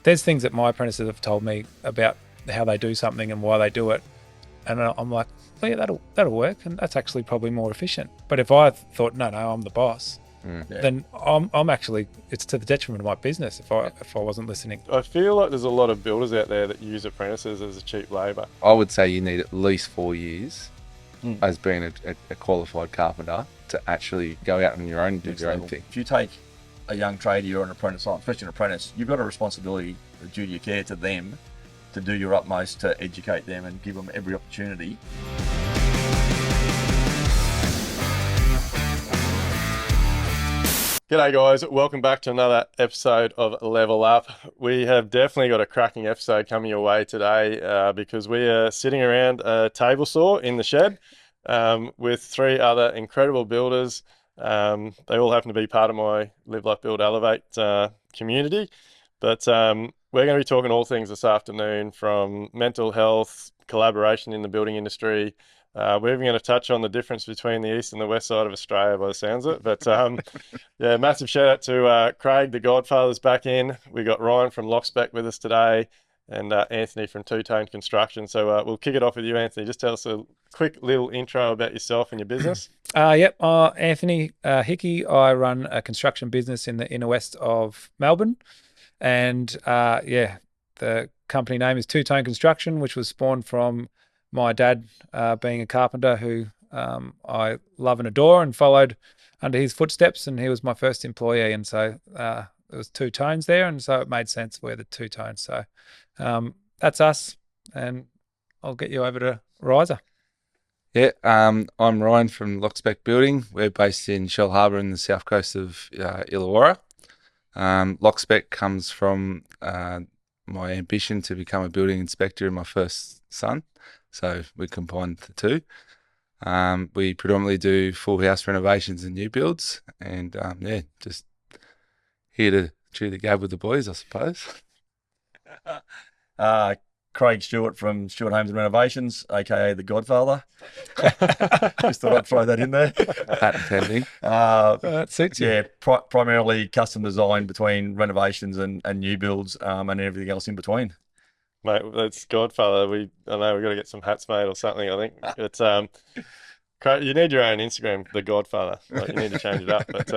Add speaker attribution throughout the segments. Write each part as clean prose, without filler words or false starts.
Speaker 1: there's things that my apprentices have told me about how they do something and why they do it, and I'm like, oh yeah, that'll work, and that's actually probably more efficient. But if I thought, no, I'm the boss, then I'm actually, it's to the detriment of my business if I wasn't listening.
Speaker 2: I feel like there's a lot of builders out there that use apprentices as a cheap labour.
Speaker 3: I would say you need at least 4 years as being a qualified carpenter to actually go out on your own and do your own thing.
Speaker 4: If you take a young tradie or an apprentice on, especially an apprentice, you've got a responsibility, a duty of care to them to do your utmost to educate them and give them every opportunity.
Speaker 2: G'day guys, welcome back to another episode of Level Up. We have definitely got a cracking episode coming your way today because we are sitting around a table saw in the shed with 3 other incredible builders. They all happen to be part of my Live, Like, Build, Elevate community. But we're going to be talking all things this afternoon, from mental health, collaboration in the building industry. We're even going to touch on the difference between the east and the west side of Australia by the sounds of it. But yeah, massive shout out to Craig, the Godfather's back in. We got Ryan from Lockspec with us today, and Anthony from Duayne Construction. So we'll kick it off with you, Anthony. Just tell us a quick little intro about yourself and your business.
Speaker 1: Yep, Anthony Hickey. I run a construction business in the inner west of Melbourne. And yeah, the company name is Duayne Construction, which was spawned from my dad being a carpenter who I love and adore, and followed under his footsteps, and he was my first employee. And so there was 2 tones there, and so it made sense we're the 2 tones. So that's us, and I'll get you over to Riser.
Speaker 3: Yeah, I'm Ryan from Lockspec Building. We're based in Shell Harbour in the south coast of Illawarra. Lockspec comes from my ambition to become a building inspector and my first son. So we combined the 2. We predominantly do full house renovations and new builds, and yeah, just here to chew the gab with the boys, I suppose.
Speaker 4: Craig Stuart from Stuart Homes and Renovations, aka the Godfather. Just thought I'd throw that in there.
Speaker 3: Patent pending.
Speaker 1: That suits you.
Speaker 4: Yeah, primarily custom design between renovations and new builds, and everything else in between.
Speaker 2: Mate, that's Godfather. I know we've got to get some hats made or something, I think. It's you need your own Instagram, the Godfather. Like, you need to change it up. But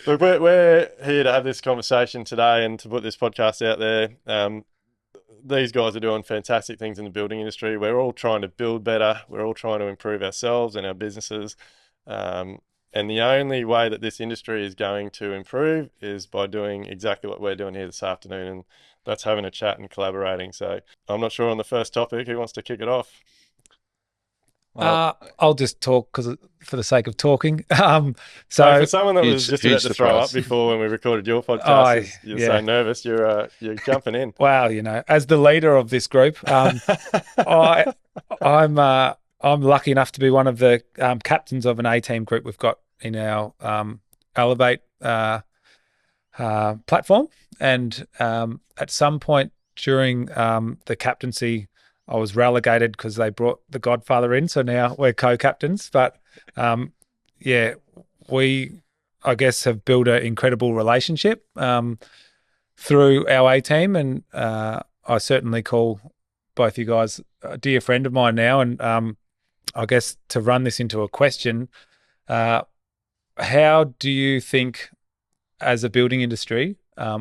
Speaker 2: look, we're here to have this conversation today and to put this podcast out there. These guys are doing fantastic things in the building industry. We're all trying to build better. We're all trying to improve ourselves and our businesses. And the only way that this industry is going to improve is by doing exactly what we're doing here this afternoon, and that's having a chat and collaborating. So I'm not sure on the first topic. Who wants to kick it off?
Speaker 1: I'll just talk for the sake of talking.
Speaker 2: So for someone that was just about to throw up before when we recorded your podcast, you're so nervous, you're jumping in.
Speaker 1: Well, as the leader of this group, I'm lucky enough to be one of the captains of an A-team group we've got in our Elevate platform. And at some point during the captaincy, I was relegated because they brought the Godfather in. So now we're co-captains. But yeah, we, I guess, have built an incredible relationship through our A-team. And I certainly call both you guys a dear friend of mine now. And I guess to run this into a question, how do you think as a building industry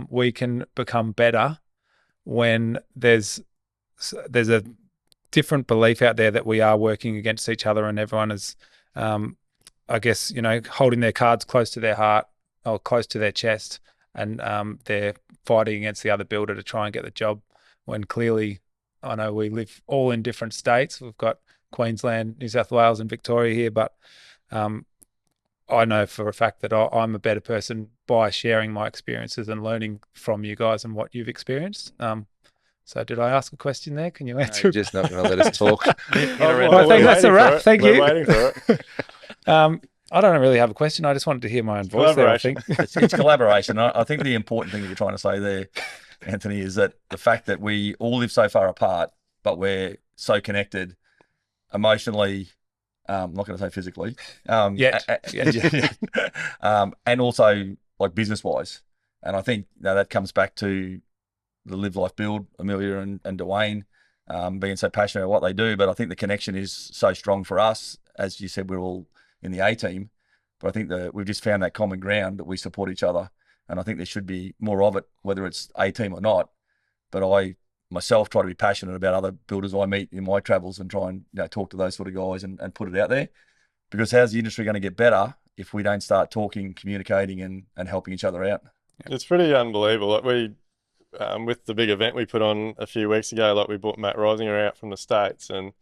Speaker 1: we can become better when there's a different belief out there that we are working against each other, and everyone is, I guess, holding their cards close to their heart or close to their chest, and they're fighting against the other builder to try and get the job, when clearly, I know we live all in different states. We've got Queensland, New South Wales and Victoria here, but I know for a fact that I'm a better person by sharing my experiences and learning from you guys and what you've experienced. So did I ask a question there? Can you answer?
Speaker 3: You're just not going to let us talk.
Speaker 1: I think that's a wrap. Thank you.
Speaker 2: We're waiting for it.
Speaker 1: I don't really have a question. I just wanted to hear my own voice there, I think.
Speaker 4: It's collaboration. I think the important thing that you're trying to say there, Anthony, is that the fact that we all live so far apart, but we're so connected emotionally, I'm not going to say physically, and also like business-wise. And I think that comes back to the Live Life Build, Amelia and Duayne, being so passionate about what they do. But I think the connection is so strong for us. As you said, we're all in the A team, but I think that we've just found that common ground that we support each other. And I think there should be more of it, whether it's A team or not. But I myself try to be passionate about other builders I meet in my travels and try and talk to those sort of guys and put it out there. Because how's the industry going to get better if we don't start talking, communicating and helping each other out?
Speaker 2: It's pretty unbelievable. Like we, with the big event we put on a few weeks ago, like we brought Matt Risinger out from the States, and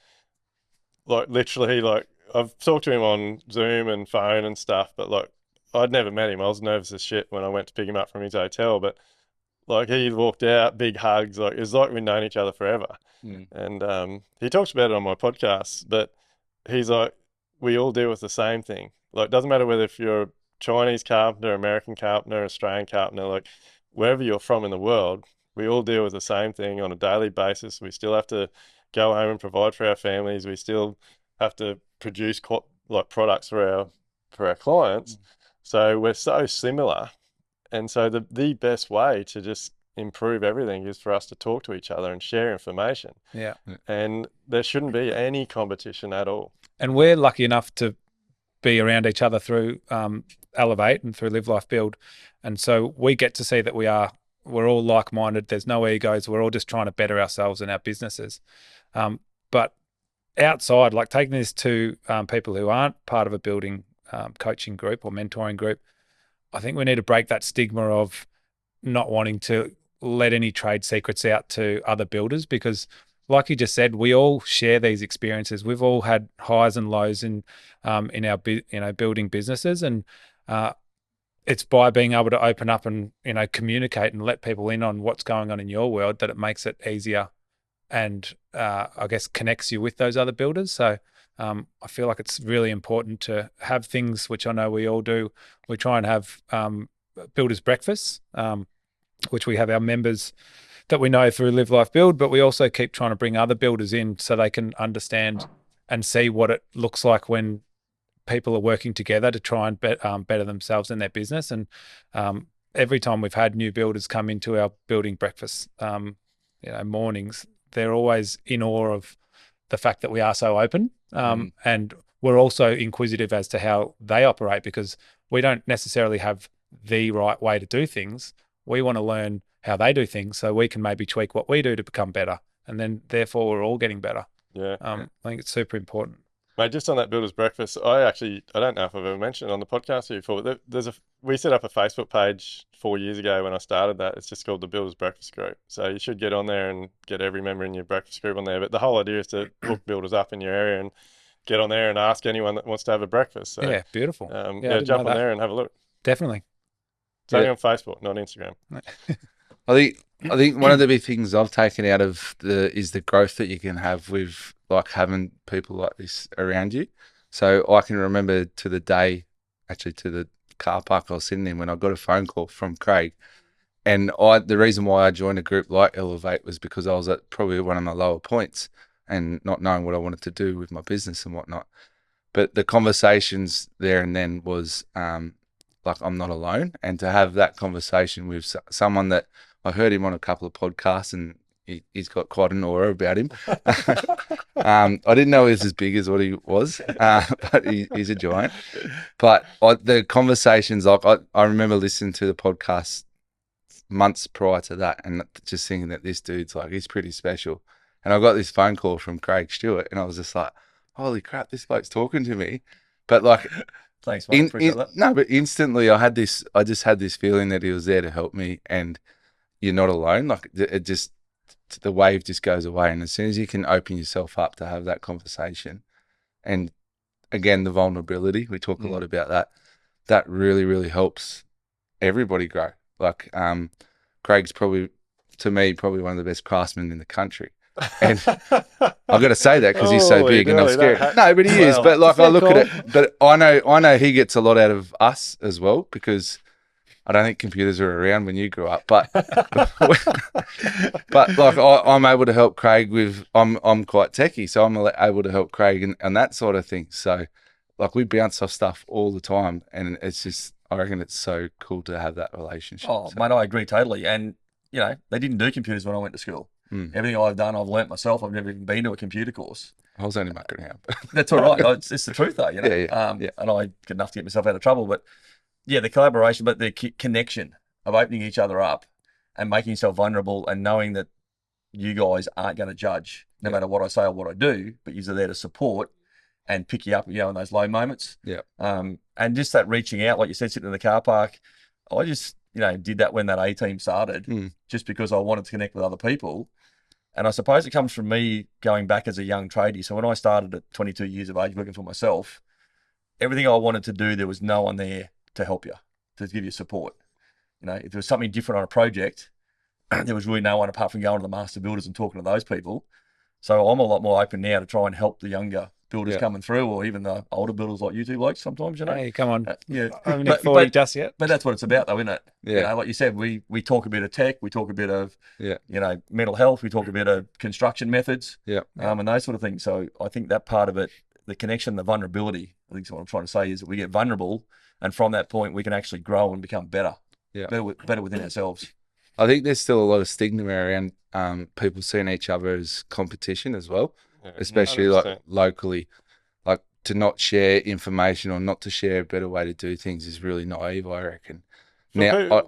Speaker 2: like literally, like I've talked to him on Zoom and phone and stuff, but like I'd never met him. I was nervous as shit when I went to pick him up from his hotel, but like he walked out, big hugs, like it's like we've known each other forever. And he talks about it on my podcast, but he's like, we all deal with the same thing. Like it doesn't matter whether if you're a Chinese carpenter, American carpenter, Australian carpenter, like wherever you're from in the world, we all deal with the same thing on a daily basis. We still have to go home and provide for our families. We still have to produce like products for our clients. So we're so similar. And so the best way to just improve everything is for us to talk to each other and share information.
Speaker 1: Yeah.
Speaker 2: And there shouldn't be any competition at all.
Speaker 1: And we're lucky enough to be around each other through Elevate and through Live Life Build. And so we get to see that we're all like-minded. There's no egos. We're all just trying to better ourselves and our businesses. But outside, like taking this to people who aren't part of a building coaching group or mentoring group, I think we need to break that stigma of not wanting to let any trade secrets out to other builders, because like you just said, we all share these experiences. We've all had highs and lows in our building businesses, and it's by being able to open up and communicate and let people in on what's going on in your world that it makes it easier, and I guess connects you with those other builders. So I feel like it's really important to have things, which I know we all do. We try and have builders breakfasts, which we have our members that we know through Live Life Build, but we also keep trying to bring other builders in so they can understand and see what it looks like when people are working together to try and better themselves in their business. And every time we've had new builders come into our building breakfast mornings, they're always in awe of the fact that we are so open. And we're also inquisitive as to how they operate, because we don't necessarily have the right way to do things. We want to learn how they do things so we can maybe tweak what we do to become better. And then therefore we're all getting better.
Speaker 2: Yeah.
Speaker 1: I think it's super important.
Speaker 2: Mate, just on that Builders Breakfast, I don't know if I've ever mentioned it on the podcast here before, but we set up a Facebook page 4 years ago when I started that. It's just called the Builders Breakfast Group. So you should get on there and get every member in your breakfast group on there. But the whole idea is to hook builders up in your area and get on there and ask anyone that wants to have a breakfast. So,
Speaker 1: yeah, beautiful.
Speaker 2: Jump on there and have a look.
Speaker 1: Definitely.
Speaker 2: It's only on Facebook, not Instagram.
Speaker 3: I think one of the big things I've taken out of is the growth that you can have with like having people like this around you. So I can remember to the day, actually to the car park I was sitting in, when I got a phone call from Craig. And the reason why I joined a group like Elevate was because I was at probably one of my lower points and not knowing what I wanted to do with my business and whatnot. But the conversations there and then was like, I'm not alone. And to have that conversation with someone that I heard him on a couple of podcasts, and he's got quite an aura about him. I didn't know he was as big as what he was, but he's a giant. But the conversations, like I remember listening to the podcast months prior to that and just thinking that this dude's like, he's pretty special. And I got this phone call from Craig Stuart, and I was just like, holy crap, this bloke's talking to me. But like,
Speaker 4: thanks, mate. Appreciate that.
Speaker 3: No, but instantly I just had this feeling that he was there to help me, and you're not alone. Like the wave just goes away. And as soon as you can open yourself up to have that conversation, and again, the vulnerability, we talk a lot about that really, really helps everybody grow. Like, Craig's probably one of the best craftsmen in the country. And I've got to say that because he's so big and not scary. No, but he is. But like, I look at it, but I know he gets a lot out of us as well, because I don't think computers were around when you grew up. But but like, I'm able to help Craig with. I'm quite techie, so I'm able to help Craig and that sort of thing. So like, we bounce off stuff all the time, and it's just, I reckon it's so cool to have that relationship.
Speaker 4: Oh, mate, I agree totally. And you know, they didn't do computers when I went to school.
Speaker 3: Mm.
Speaker 4: Everything I've done, I've learnt myself. I've never even been to a computer course.
Speaker 3: I was only mucking around.
Speaker 4: That's all right. It's the truth, though, you know.
Speaker 3: Yeah.
Speaker 4: And I get enough to get myself out of trouble. But yeah, the collaboration, but the connection of opening each other up and making yourself vulnerable and knowing that you guys aren't going to judge no matter what I say or what I do, but you're there to support and pick you up, you know, in those low moments.
Speaker 3: Yeah.
Speaker 4: And just that reaching out, like you said, sitting in the car park, I just, you know, did that when that A team started, just because I wanted to connect with other people. And I suppose it comes from me going back as a young tradie. So when I started at 22 years of age working for myself, everything I wanted to do, there was no one there to help you, to give you support. You know, if there was something different on a project, there was really no one apart from going to the master builders and talking to those people. So I'm a lot more open now to try and help the younger builders coming through, or even the older builders like you two blokes sometimes, you know.
Speaker 1: Hey, come on.
Speaker 4: Yeah.
Speaker 1: I haven't hit 40 just yet.
Speaker 4: But that's what it's about, though, isn't it?
Speaker 3: Yeah.
Speaker 4: You know, like you said, we talk a bit of tech, we talk a bit of,
Speaker 3: Yeah.
Speaker 4: you know, mental health, we talk a bit of construction methods,
Speaker 3: Yeah.
Speaker 4: and those sort of things. So I think that part of it, the connection, the vulnerability, I think is what I'm trying to say, is that we get vulnerable, and from that point, we can actually grow and become better.
Speaker 3: Yeah.
Speaker 4: Better within ourselves.
Speaker 3: I think there's still a lot of stigma around people seeing each other as competition as well, especially
Speaker 2: 100%.
Speaker 3: like locally. Like, to not share information or not to share a better way to do things is really naive, I reckon. Now,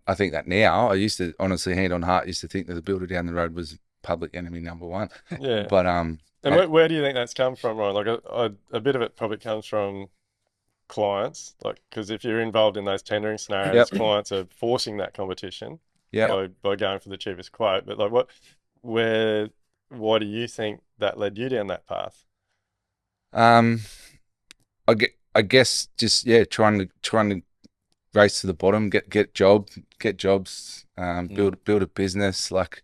Speaker 3: I think that now, I used to, honestly, hand on heart, used to think that the builder down the road was public enemy number one.
Speaker 2: Yeah.
Speaker 3: But
Speaker 2: and where do you think that's come from, Ryan? Like a bit of it probably comes from clients, like, because if you're involved in those tendering scenarios, clients are forcing that competition by going for the cheapest quote. But like, why do you think that led you down that path?
Speaker 3: I guess just trying to race to the bottom, get jobs, build a business. Like,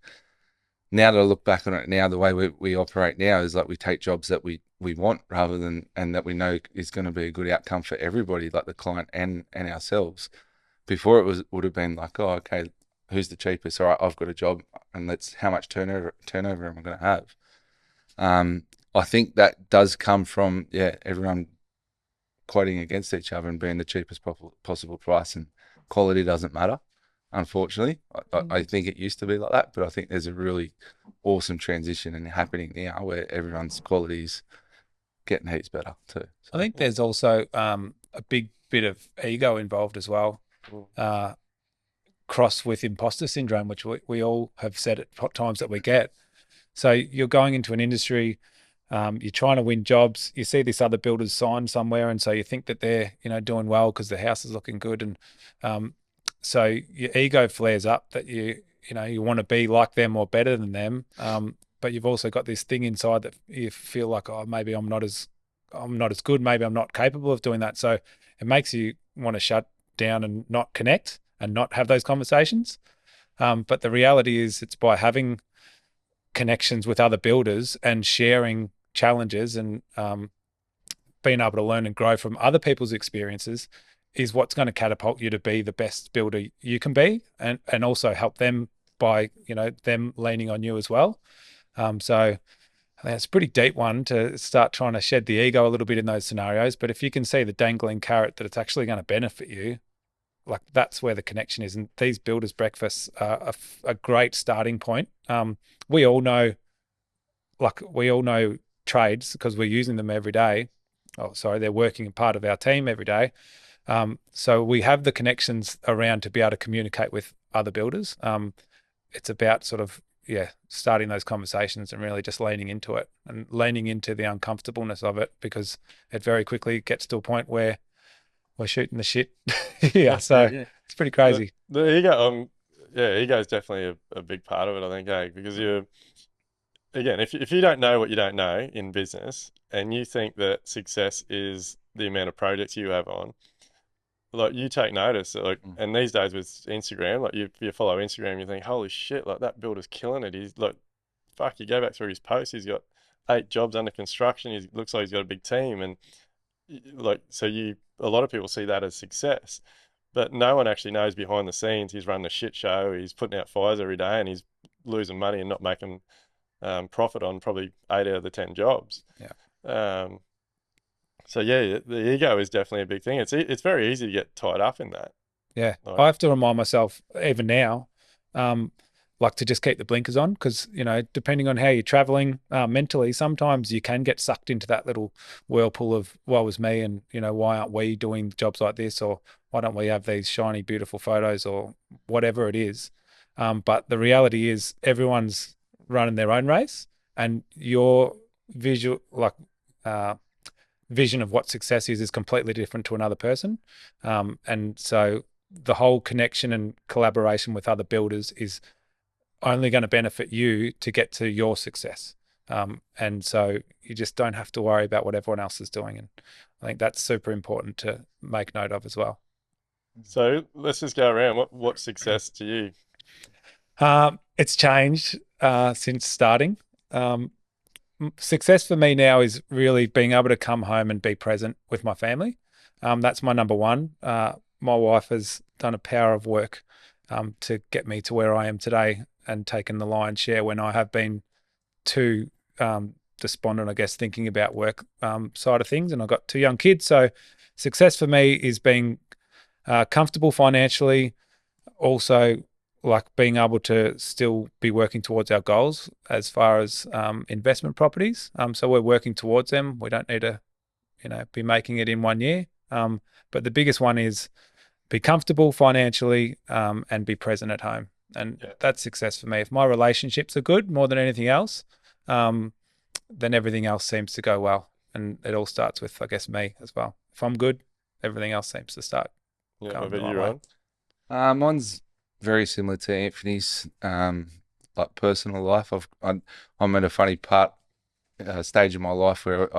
Speaker 3: now that I look back on it now, the way we operate now is like we take jobs that we want rather than, and that we know is going to be a good outcome for everybody, like the client and ourselves. Before it would have been like, oh, okay, who's the cheapest? All right, I've got a job, and how much turnover am I going to have? I think that does come from everyone quoting against each other and being the cheapest possible price, and quality doesn't matter. Unfortunately, I think it used to be like that, but I think there's a really awesome transition and happening now where everyone's quality's getting heaps better too. So.
Speaker 1: I think there's also a big bit of ego involved as well, cross with imposter syndrome, which we all have said at times that we get. So you're going into an industry, you're trying to win jobs, you see this other builder's sign somewhere, and so you think that they're, you know, doing well because the house is looking good, and so your ego flares up that you want to be like them or better than them, but you've also got this thing inside that you feel like, oh, maybe I'm not as good, maybe I'm not capable of doing that. So it makes you want to shut down and not connect and not have those conversations. But the reality is, it's by having connections with other builders and sharing challenges and being able to learn and grow from other people's experiences is what's going to catapult you to be the best builder you can be, and also help them by, you know, them leaning on you as well. So I think it's a pretty deep one to start trying to shed the ego a little bit in those scenarios. But if you can see the dangling carrot that it's actually going to benefit you, like, that's where the connection is. And these builders breakfasts are a great starting point. We all know trades because we're using them every day. Oh, sorry, they're working part of our team every day. So we have the connections around to be able to communicate with other builders. It's about sort of, starting those conversations and really just leaning into it and leaning into the uncomfortableness of it, because it very quickly gets to a point where we're shooting the shit. So it's pretty crazy.
Speaker 2: The ego, ego is definitely a big part of it, I think, because again, if you don't know what you don't know in business, and you think that success is the amount of projects you have on, like, you take notice, like, and these days with Instagram, like, you follow Instagram, you think, holy shit, like, that builder's killing it. He's like, fuck, you go back through his posts, he's got 8 jobs under construction. He looks like he's got a big team, and like, so a lot of people see that as success, but no one actually knows behind the scenes. He's running a shit show. He's putting out fires every day, and he's losing money and not making profit on probably 8 out of the 10 jobs. So the ego is definitely a big thing. It's very easy to get tied up in that.
Speaker 1: I have to remind myself, even now, like to just keep the blinkers on, because, you know, depending on how you're traveling mentally, sometimes you can get sucked into that little whirlpool of woe is me, and, you know, why aren't we doing jobs like this, or why don't we have these shiny, beautiful photos, or whatever it is. But the reality is everyone's running their own race, and your visual, vision of what success is completely different to another person. And so the whole connection and collaboration with other builders is only going to benefit you to get to your success. And so you just don't have to worry about what everyone else is doing. And I think that's super important to make note of as well.
Speaker 2: So let's just go around. What's success to you?
Speaker 1: It's changed since starting. Success for me now is really being able to come home and be present with my family. That's my number one. My wife has done a power of work to get me to where I am today, and taken the lion's share when I have been too despondent, I guess, thinking about work side of things. And I've got 2 young kids. So success for me is being comfortable financially, also like being able to still be working towards our goals as far as investment properties. So we're working towards them. We don't need to, you know, be making it in 1 year. But the biggest one is be comfortable financially and be present at home. And that's success for me. If my relationships are good more than anything else, then everything else seems to go well. And it all starts with, I guess, me as well. If I'm good, everything else seems to start
Speaker 2: Yeah,
Speaker 1: going
Speaker 2: what
Speaker 1: the
Speaker 2: about
Speaker 1: right
Speaker 2: you,
Speaker 1: way.
Speaker 2: Ryan?
Speaker 3: Mine's very similar to Anthony's, like personal life. I'm at a funny stage of my life where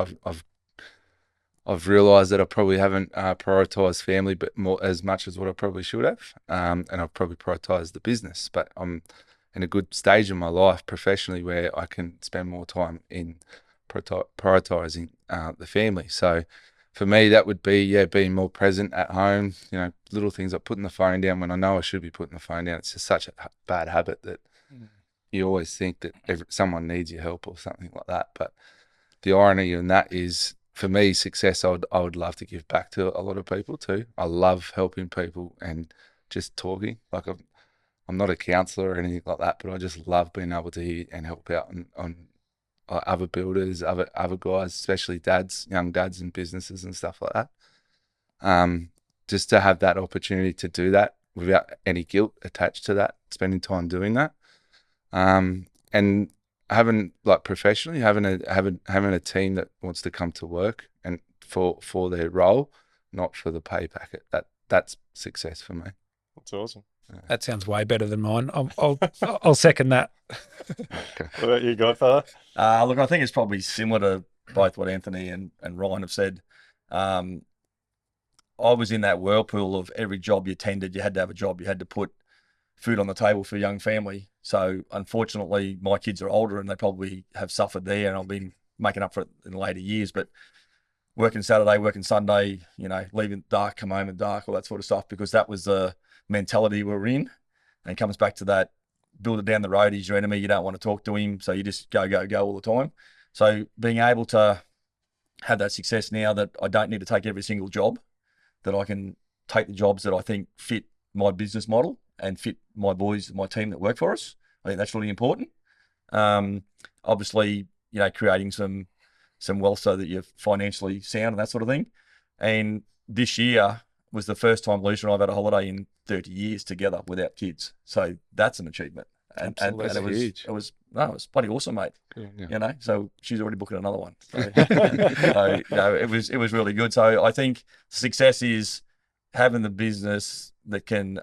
Speaker 3: I've realised that I probably haven't prioritised family, but more as much as what I probably should have, and I've probably prioritised the business. But I'm in a good stage in my life professionally where I can spend more time in prioritising the family. So for me, that would be being more present at home. You know, little things like putting the phone down when I know I should be putting the phone down. It's just such a bad habit that you always think that someone needs your help or something like that. But the irony in that is, for me, success, I would love to give back to a lot of people too. I love helping people and just talking. Like I'm not a counsellor or anything like that, but I just love being able to hear and help out on other builders, other guys, especially young dads in businesses and stuff like that. Just to have that opportunity to do that without any guilt attached to that, spending time doing that. And having, like, professionally, having a team that wants to come to work and for their role, not for the pay packet. That's success for me.
Speaker 2: That's awesome.
Speaker 1: That sounds way better than mine. I'll second that.
Speaker 2: Okay. What about you, Godfather?
Speaker 4: Look, I think it's probably similar to both what Anthony and Ryan have said. I was in that whirlpool of every job you tended, you had to have a job, you had to put food on the table for a young family. So unfortunately, my kids are older and they probably have suffered there, and I've been making up for it in later years. But working Saturday, working Sunday, you know, leaving dark, come home at dark, all that sort of stuff, because that was the mentality we're in. And it comes back to that, builder down the road is your enemy. You don't want to talk to him, so you just go all the time. So being able to have that success now that I don't need to take every single job, that I can take the jobs that I think fit my business model and fit my boys, my team that work for us. I think that's really important. Obviously, you know, creating some wealth so that you're financially sound and that sort of thing. And this year was the first time Lucia and I've had a holiday in 30 years together without kids. So that's an achievement. And it was huge. It was bloody awesome, mate.
Speaker 3: Yeah.
Speaker 4: You know, so she's already booking another one. So, so you know, it was really good. So I think success is having the business that can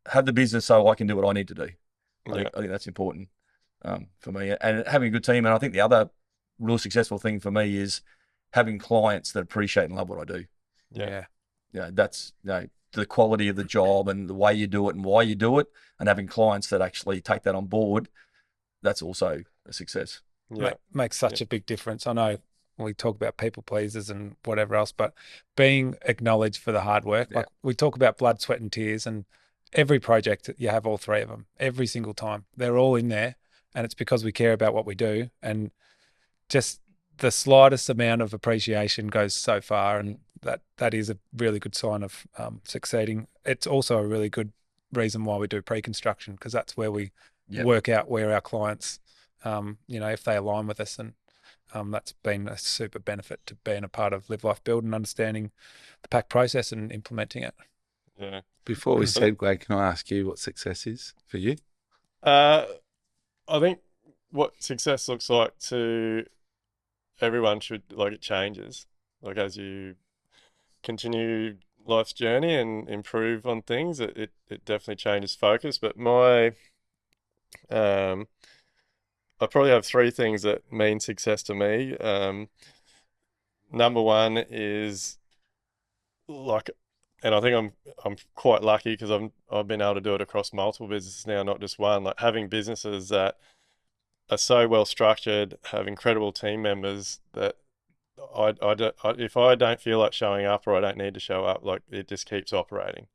Speaker 4: have the business so I can do what I need to do. I think that's important for me, and having a good team. And I think the other real successful thing for me is having clients that appreciate and love what I do.
Speaker 1: Yeah.
Speaker 4: Yeah, that's, you know, the quality of the job and the way you do it and why you do it, and having clients that actually take that on board. That's also a success.
Speaker 2: Yeah.
Speaker 1: Makes such a big difference. I know we talk about people pleasers and whatever else, but being acknowledged for the hard work, like we talk about blood, sweat and tears, and every project you have all 3 of them every single time. They're all in there, and it's because we care about what we do, and just the slightest amount of appreciation goes so far, and that is a really good sign of succeeding. It's also a really good reason why we do pre-construction, because that's where we
Speaker 4: Yep.
Speaker 1: work out where our clients, if they align with us. And that's been a super benefit to being a part of Live Life Build and understanding the pack process and implementing it.
Speaker 2: Yeah.
Speaker 3: Before we segue, can I ask you what success is for you?
Speaker 2: I think what success looks like to everyone should, like, it changes. Like, as you continue life's journey and improve on things, it definitely changes focus. But I probably have three things that mean success to me. Number one is, like, and I think I'm quite lucky because I've been able to do it across multiple businesses now, not just one. Like, having businesses that are so well structured, have incredible team members that if I don't feel like showing up or I don't need to show up, like, it just keeps operating.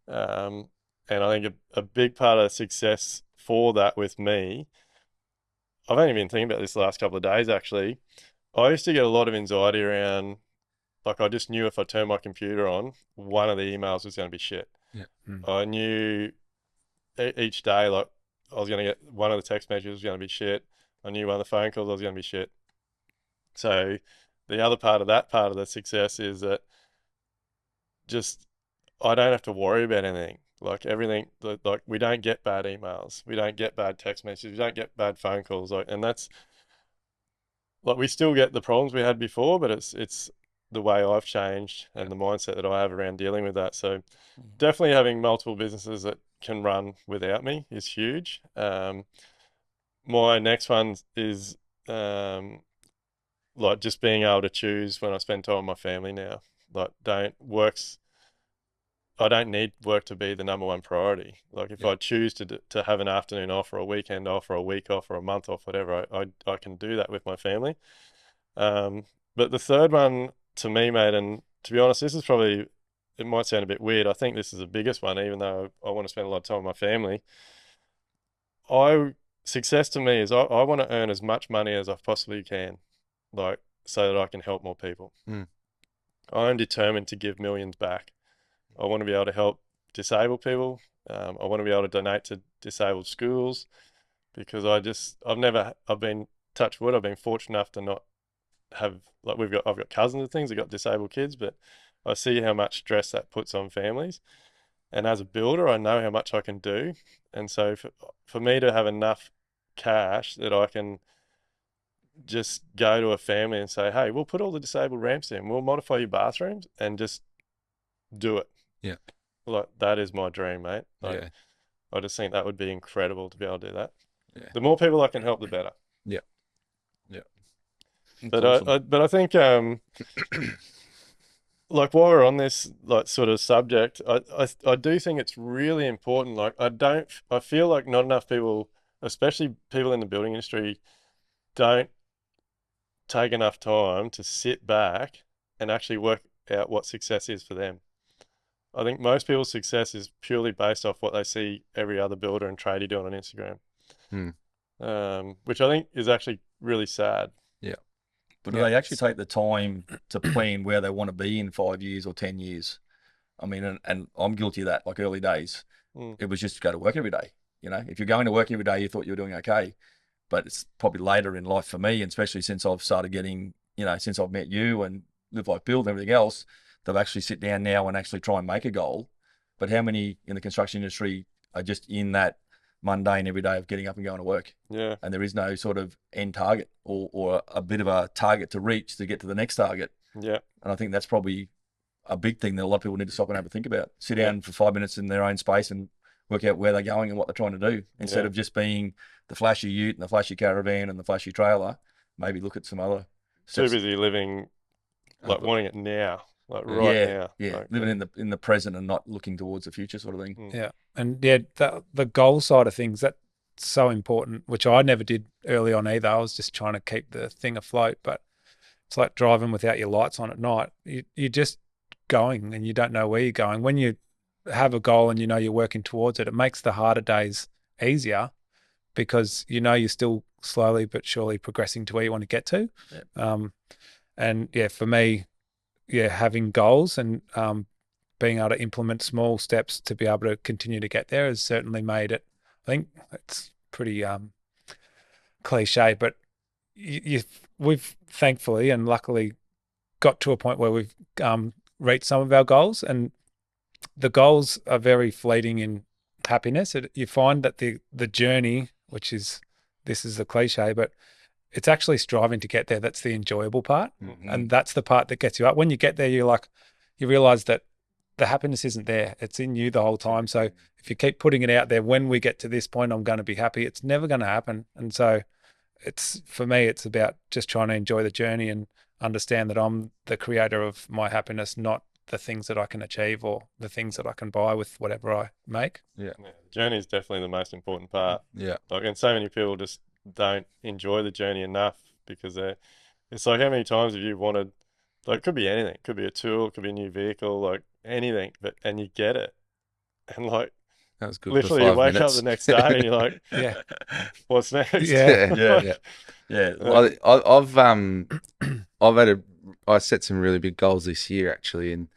Speaker 2: And I think a big part of success for that with me, I've only been thinking about this the last couple of days actually. I used to get a lot of anxiety around, like, I just knew if I turned my computer on, one of the emails was going to be shit.
Speaker 3: Yeah.
Speaker 2: I knew each day, like, I was going to get one of the text messages was going to be shit. I knew one of the phone calls was going to be shit. So the other part of the success is that just I don't have to worry about anything. Like, everything, like, we don't get bad emails, we don't get bad text messages, we don't get bad phone calls. Like, and that's, like, we still get the problems we had before, but it's the way I've changed and the mindset that I have around dealing with that. So definitely having multiple businesses that can run without me is huge. My next one is like, just being able to choose when I spend time with my family now. Like, I don't need work to be the number one priority. Like, if I choose to have an afternoon off or a weekend off or a week off or a month off, whatever, I can do that with my family. But the third one to me, mate, and to be honest, this is probably, it might sound a bit weird. I think this is the biggest one, even though I want to spend a lot of time with my family. Success to me is I want to earn as much money as I possibly can, like, so that I can help more people. I am determined to give millions back. I want to be able to help disabled people. I want to be able to donate to disabled schools, because I've been, touch wood, I've been fortunate enough to not have, like, I've got cousins and things that got disabled kids, but I see how much stress that puts on families. And as a builder, I know how much I can do. And so for me to have enough cash that I can just go to a family and say, hey, we'll put all the disabled ramps in, we'll modify your bathrooms, and just do it.
Speaker 3: Yeah.
Speaker 2: Like, that is my dream, mate. Like,
Speaker 3: Yeah.
Speaker 2: I just think that would be incredible to be able to do that.
Speaker 3: Yeah.
Speaker 2: The more people I can help, the better.
Speaker 3: Yeah. Yeah.
Speaker 2: But
Speaker 4: awesome.
Speaker 2: I think, like, while we're on this, like, sort of subject, I do think it's really important. Like, I feel like not enough people, especially people in the building industry, don't take enough time to sit back and actually work out what success is for them. I think most people's success is purely based off what they see every other builder and tradie doing on Instagram, which I think is actually really sad.
Speaker 3: Yeah.
Speaker 4: But do they actually take the time to plan where they want to be in 5 years or 10 years? I mean, and I'm guilty of that. Like, early days, it was just go to work every day. You know, if you're going to work every day, you thought you were doing okay. But it's probably later in life for me, and especially since I've started getting, since I've met you and Live Like Build and everything else, they've actually sit down now and actually try and make a goal. But how many in the construction industry are just in that mundane every day of getting up and going to work?
Speaker 2: Yeah.
Speaker 4: And there is no sort of end target or a bit of a target to reach to get to the next target.
Speaker 2: Yeah.
Speaker 4: And I think that's probably a big thing that a lot of people need to stop and have a think about. Sit down for 5 minutes in their own space and work out where they're going and what they're trying to do, instead of just being the flashy ute and the flashy caravan and the flashy trailer. Maybe look at some other steps.
Speaker 2: Too busy living, like, wanting it now, like, right now.
Speaker 4: Yeah,
Speaker 2: like,
Speaker 4: living in the present and not looking towards the future, sort of thing.
Speaker 1: Yeah. And the goal side of things, that's so important, which I never did early on either. I was just trying to keep the thing afloat, but it's like driving without your lights on at night. You're just going and you don't know where you're going. When you have a goal and you're working towards it, it makes the harder days easier, because you're still slowly but surely progressing to where you want to get to.
Speaker 4: Yeah.
Speaker 1: And for me, having goals and being able to implement small steps to be able to continue to get there has certainly made it. I think it's pretty cliche, but we've thankfully and luckily got to a point where we've reached some of our goals, and the goals are very fleeting in happiness. You find that the journey, which is, this is the cliche, but it's actually striving to get there that's the enjoyable part.
Speaker 3: Mm-hmm.
Speaker 1: And that's the part that gets you up. When you get there, you realize that the happiness isn't there. It's in you the whole time. So if you keep putting it out there, when we get to this point, I'm going to be happy, it's never going to happen. And so for me, it's about just trying to enjoy the journey and understand that I'm the creator of my happiness, not the things that I can achieve or the things that I can buy with whatever I make.
Speaker 2: The journey is definitely the most important part.
Speaker 3: Yeah.
Speaker 2: Like, and so many people just don't enjoy the journey enough, because it's like, how many times have you wanted, like, it could be anything, it could be a tool, it could be a new vehicle, like anything, and you get it, and like,
Speaker 3: that was good.
Speaker 2: Literally, you wake up the next day and you're like,
Speaker 1: yeah,
Speaker 2: what's next?
Speaker 3: Yeah. Well, I set some really big goals this year actually, and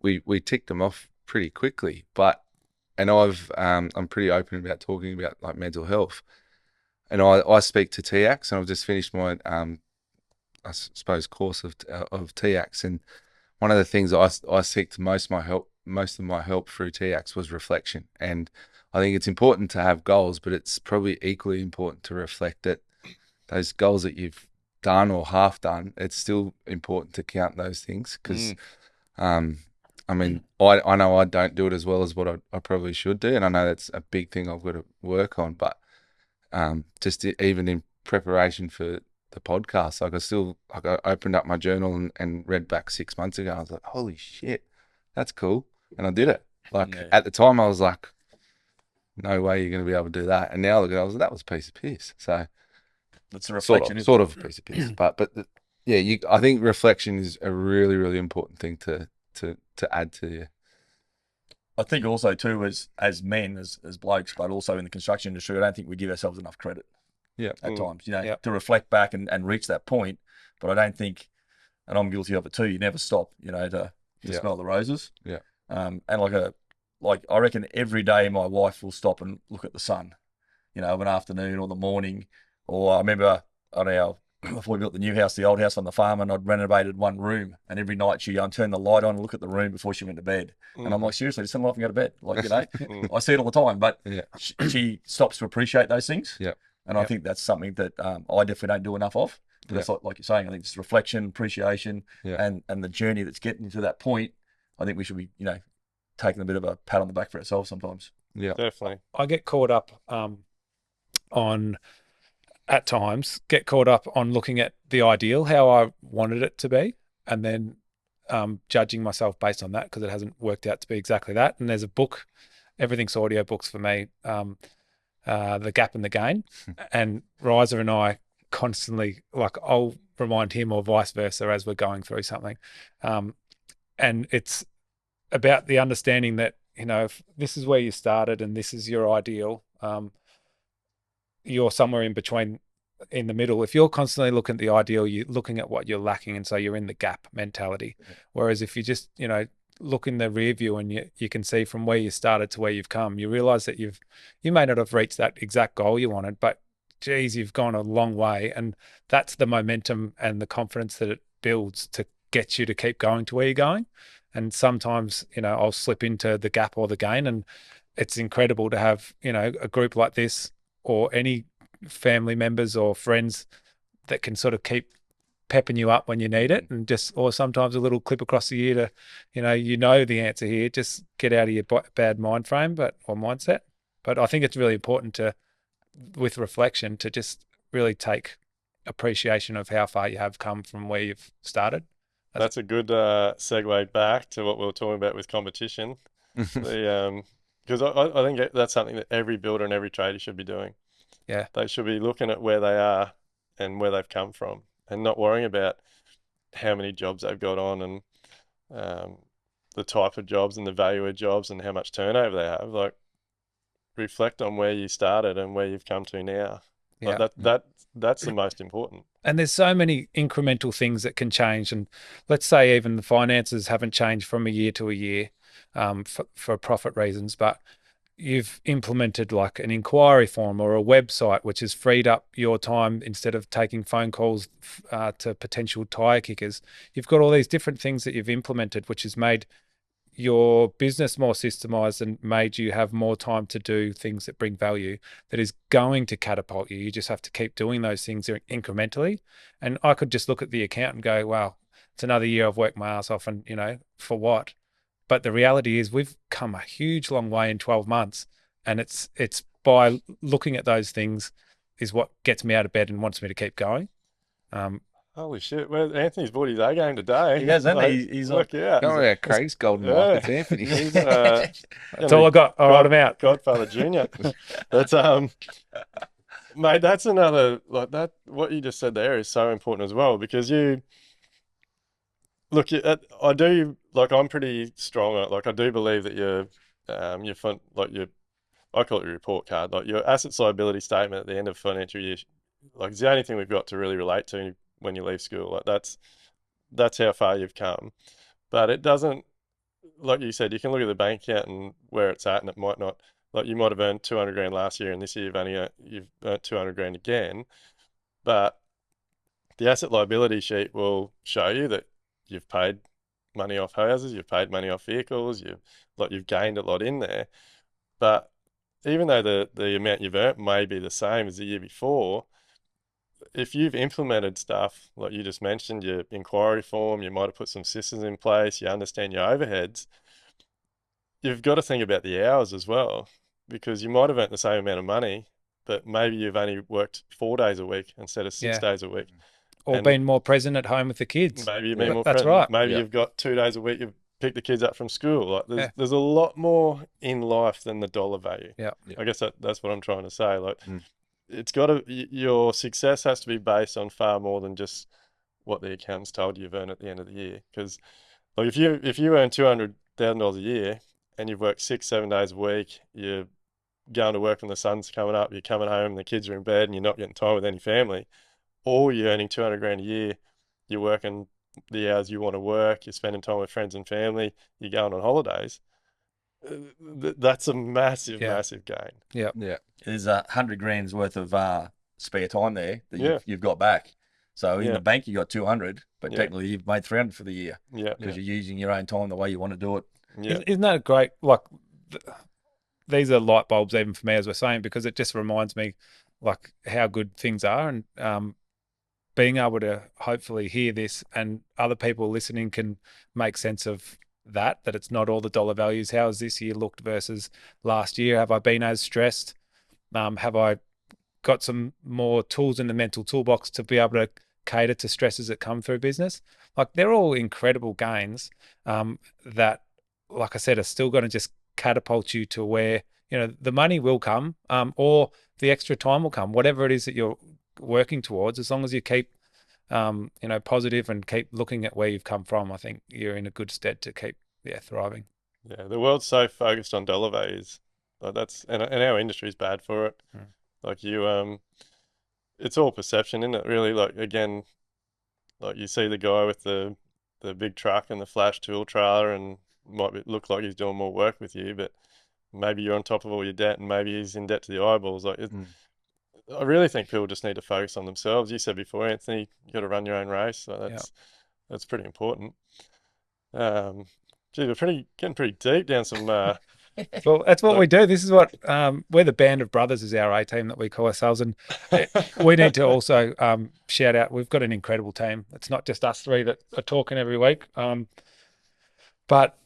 Speaker 3: we ticked them off pretty quickly. I'm pretty open about talking about like mental health, and I speak to TACs, and I've just finished my I suppose course of TACs, and one of the things I seeked most of my help through TACs was reflection. And I think it's important to have goals, but it's probably equally important to reflect that those goals that you've done or half done, it's still important to count those things, because I mean, I know I don't do it as well as what I probably should do, and I know that's a big thing I've got to work on. But just even in preparation for the podcast, like I opened up my journal and read back 6 months ago. I was like, holy shit, that's cool, and I did it. Like at the time, I was like, no way you're going to be able to do that. And now look, I was like, that was a piece of piss. So
Speaker 4: that's a reflection,
Speaker 3: sort of a piece of piss. But I think reflection is a really, really important thing to add to you.
Speaker 4: I think also too, as men, as blokes, but also in the construction industry, I don't think we give ourselves enough credit.
Speaker 3: Yeah,
Speaker 4: at times, to reflect back and reach that point. But I don't think, and I'm guilty of it too, you never stop, to smell the roses.
Speaker 3: Yeah.
Speaker 4: And like I reckon every day my wife will stop and look at the sun, of an afternoon or the morning. Or I remember before we built the new house, the old house on the farm, and I'd renovated one room, and every night she'd turn the light on and look at the room before she went to bed. And I'm like, seriously, just turn the light and go to bed. Like, I see it all the time, but she stops to appreciate those things.
Speaker 3: Yeah.
Speaker 4: And I think that's something that I definitely don't do enough of. But that's like you're saying, I think it's reflection, appreciation, and the journey that's getting to that point. I think we should be, taking a bit of a pat on the back for ourselves sometimes.
Speaker 2: Yeah, definitely.
Speaker 1: I get caught up at times on looking at the ideal, how I wanted it to be, and then judging myself based on that, because it hasn't worked out to be exactly that. And there's a book, everything's audio books for me, The Gap and the Gain, and Riser and I constantly, like, I'll remind him or vice versa as we're going through something, and it's about the understanding that, if this is where you started and this is your ideal, you're somewhere in between, in the middle. If you're constantly looking at the ideal, you're looking at what you're lacking, and so you're in the gap mentality. Whereas if you just look in the rear view and you can see from where you started to where you've come, you realize that you may not have reached that exact goal you wanted, but geez, you've gone a long way. And that's the momentum and the confidence that it builds to get you to keep going to where you're going. And sometimes, I'll slip into the gap or the gain, and it's incredible to have, a group like this or any family members or friends that can sort of keep pepping you up when you need it, and or sometimes a little clip across the ear to, the answer here, just get out of your bad mind frame, or mindset. But I think it's really important with reflection, to just really take appreciation of how far you have come from where you've started.
Speaker 2: That's a good segue back to what we were talking about with competition. Because I think that's something that every builder and every trader should be doing.
Speaker 1: Yeah.
Speaker 2: They should be looking at where they are and where they've come from, and not worrying about how many jobs they've got on, and the type of jobs and the value of jobs and how much turnover they have. Like, reflect on where you started and where you've come to now.
Speaker 1: Yeah.
Speaker 2: Like that's the most important.
Speaker 1: And there's so many incremental things that can change. And let's say even the finances haven't changed from a year to a year, for profit reasons, but you've implemented like an inquiry form or a website, which has freed up your time instead of taking phone calls to potential tire kickers. You've got all these different things that you've implemented, which has made your business more systemized and made you have more time to do things that bring value, that is going to catapult you. You just have to keep doing those things incrementally. And I could just look at the account and go, wow, it's another year I've worked my ass off, and for what? But the reality is we've come a huge long way in 12 months. And it's by looking at those things is what gets me out of bed and wants me to keep going.
Speaker 2: Holy shit! Well, Anthony's bought his A game today.
Speaker 4: He has, hasn't he? He's
Speaker 2: look out.
Speaker 3: Don't worry about Craig's golden
Speaker 2: Yeah.
Speaker 3: life. It's Anthony.
Speaker 2: He's,
Speaker 1: That's all I got. I'll write him out.
Speaker 2: Godfather Junior. That's mate. That's another like that. What you just said there is so important as well, because you look. I do like. I'm pretty strong. Like I do believe that your fund, like your, I call it your report card. Like your assets liability statement at the end of financial year, like it's the only thing we've got to really relate to when you leave school. Like that's how far you've come. But it doesn't, like you said, you can look at the bank account and where it's at, and it might not, like you might have earned 200 grand last year, and this year you've earned 200 grand again. But the asset liability sheet will show you that you've paid money off houses, you've paid money off vehicles, you've gained a lot in there. But even though the amount you've earned may be the same as the year before, if you've implemented stuff like you just mentioned, your inquiry form, you might have put some systems in place, you understand your overheads, you've got to think about the hours as well, because you might have earned the same amount of money, but maybe you've only worked 4 days a week instead of 6 days a week.
Speaker 1: Or been more present at home with the kids.
Speaker 2: Maybe you've been more
Speaker 1: That's
Speaker 2: present.
Speaker 1: right.
Speaker 2: Maybe you've got 2 days a week you've picked the kids up from school. Like there's a lot more in life than the dollar value.
Speaker 1: Yeah.
Speaker 2: I guess that's what I'm trying to say. Like it's got to, your success has to be based on far more than just what the accountants told you've earned at the end of the year. Because like if you earn $200,000 a year and you've worked 6-7 days a week, you're going to work when the sun's coming up, you're coming home and the kids are in bed and you're not getting time with any family, or you're earning 200 grand a year, you're working the hours you want to work, you're spending time with friends and family, you're going on holidays, that's a massive gain.
Speaker 1: Yeah.
Speaker 4: There's 100 grand's worth of spare time there that you've got back. So in the bank you got 200, but technically you've made 300 for the year. Yeah. Because you're using your own time the way you want to do it.
Speaker 1: Yeah. Isn't that great? Like these are light bulbs even for me, as we're saying, because it just reminds me like how good things are, and being able to hopefully hear this and other people listening can make sense of that it's not all the dollar values. How has this year looked versus last year? Have I been as stressed? Have I got some more tools in the mental toolbox to be able to cater to stresses that come through business? Like they're all incredible gains that, like I said, are still going to just catapult you to where, the money will come or the extra time will come, whatever it is that you're working towards. As long as you keep positive and keep looking at where you've come from, I think you're in a good stead to keep thriving.
Speaker 2: Yeah, the world's so focused on dollar values, like and our industry is bad for it. Like it's all perception, isn't it? Really, like again, like you see the guy with the big truck and the flash tool trailer, and look like he's doing more work with you, but maybe you're on top of all your debt, and maybe he's in debt to the eyeballs. Like I really think people just need to focus on themselves. You said before, Anthony, you got to run your own race. So that's pretty important. Gee, we're getting pretty deep down some.
Speaker 1: Well, that's what we do. This is what we're the band of brothers is our A team that we call ourselves, and we need to also shout out. We've got an incredible team. It's not just us three that are talking every week, but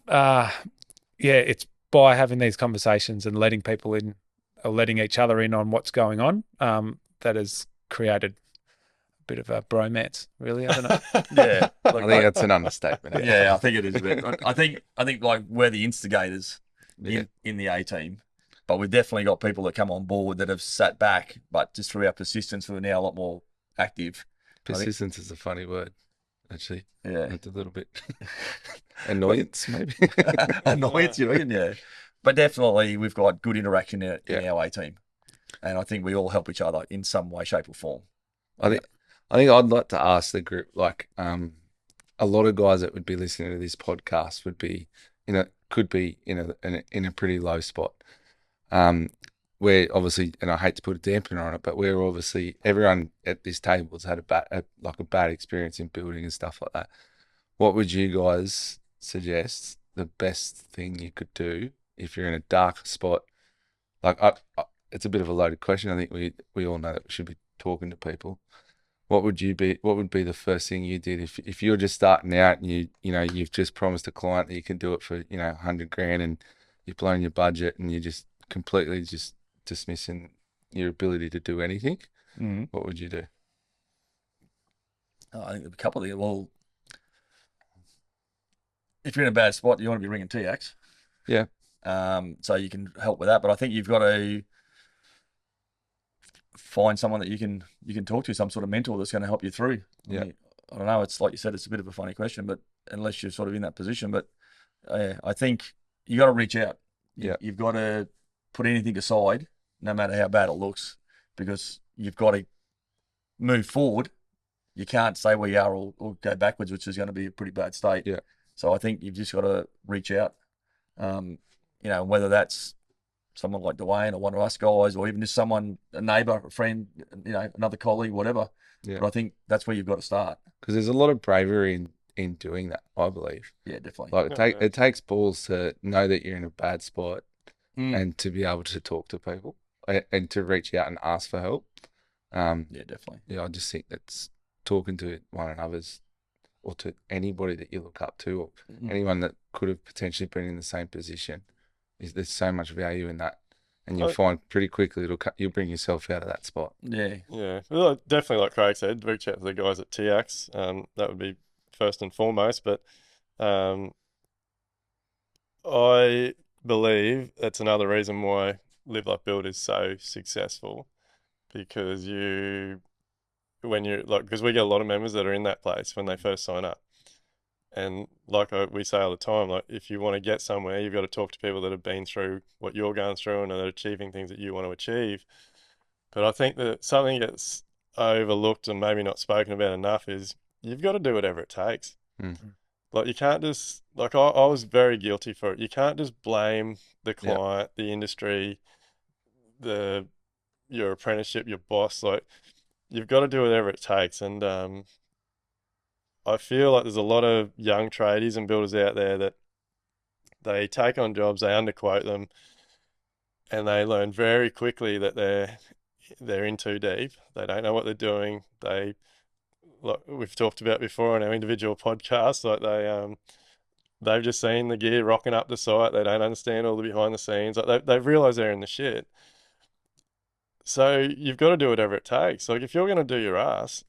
Speaker 1: it's by having these conversations and letting people in, or letting each other in on what's going on, that has created a bit of a bromance, really, hasn't it?
Speaker 3: Yeah, I think that's an understatement.
Speaker 4: Yeah, I think it is a bit. I think like we're the instigators in the A team, but we've definitely got people that come on board that have sat back, but just through our persistence, we're now a lot more active.
Speaker 3: Persistence is a funny word, actually.
Speaker 4: Yeah,
Speaker 3: it's a little bit annoyance, maybe.
Speaker 4: Annoyance, you reckon? Yeah. But definitely, we've got good interaction in our A team, and I think we all help each other in some way, shape, or form.
Speaker 3: I think I'd like to ask the group, like, a lot of guys that would be listening to this podcast would be, could be in a pretty low spot. We're obviously, and I hate to put a dampener on it, but we're obviously, everyone at this table has had a bad experience in building and stuff like that. What would you guys suggest the best thing you could do if you're in a dark spot? Like, it's a bit of a loaded question. I think we all know that we should be talking to people. What would be the first thing you did if you're just starting out and you've just promised a client that you can do it for, $100,000 and you've blown your budget and you're just completely just dismissing your ability to do anything?
Speaker 4: Mm-hmm.
Speaker 3: What would you do?
Speaker 4: I think a couple of things. Well, if you're in a bad spot, you want to be ringing TX.
Speaker 3: Yeah.
Speaker 4: So you can help with that, but I think you've got to find someone that you can talk to, some sort of mentor that's going to help you through.
Speaker 3: Yeah.
Speaker 4: I don't know. It's like you said, it's a bit of a funny question, but unless you're sort of in that position, but I think you got to reach out.
Speaker 3: Yeah.
Speaker 4: You've got to put anything aside, no matter how bad it looks, because you've got to move forward. You can't stay where you are or go backwards, which is going to be a pretty bad state.
Speaker 3: Yeah.
Speaker 4: So I think you've just got to reach out. Whether that's someone like Duayne or one of us guys, or even just someone, a neighbour, a friend, another colleague, whatever.
Speaker 3: Yeah.
Speaker 4: But I think that's where you've got to start.
Speaker 3: Because there's a lot of bravery in doing that, I believe.
Speaker 4: Yeah, definitely.
Speaker 3: Like it takes balls to know that you're in a bad spot and to be able to talk to people and to reach out and ask for help.
Speaker 4: Yeah, definitely.
Speaker 3: Yeah, I just think that's talking to one another's, or to anybody that you look up to, or anyone that could have potentially been in the same position. There's so much value in that, and you'll find pretty quickly you'll bring yourself out of that spot.
Speaker 4: Yeah.
Speaker 2: Yeah. Well, definitely, like Craig said, reach out to the guys at TX. That would be first and foremost. But I believe that's another reason why Live Like Build is so successful, because because we get a lot of members that are in that place when they first sign up. And like we say all the time, like if you want to get somewhere, you've got to talk to people that have been through what you're going through and are achieving things that you want to achieve. But I think that something that's overlooked and maybe not spoken about enough is you've got to do whatever it takes. Like you can't just, like I was very guilty for it. You can't just blame the client, the industry, your apprenticeship, your boss. Like you've got to do whatever it takes. And I feel like there's a lot of young tradies and builders out there that they take on jobs, they underquote them, and they learn very quickly that they're in too deep. They don't know what they're doing. Like we've talked about before on our individual podcasts, like they've just seen the gear rocking up the site. They don't understand all the behind the scenes. Like they've realised they're in the shit. So you've got to do whatever it takes. Like if you're going to do your ass,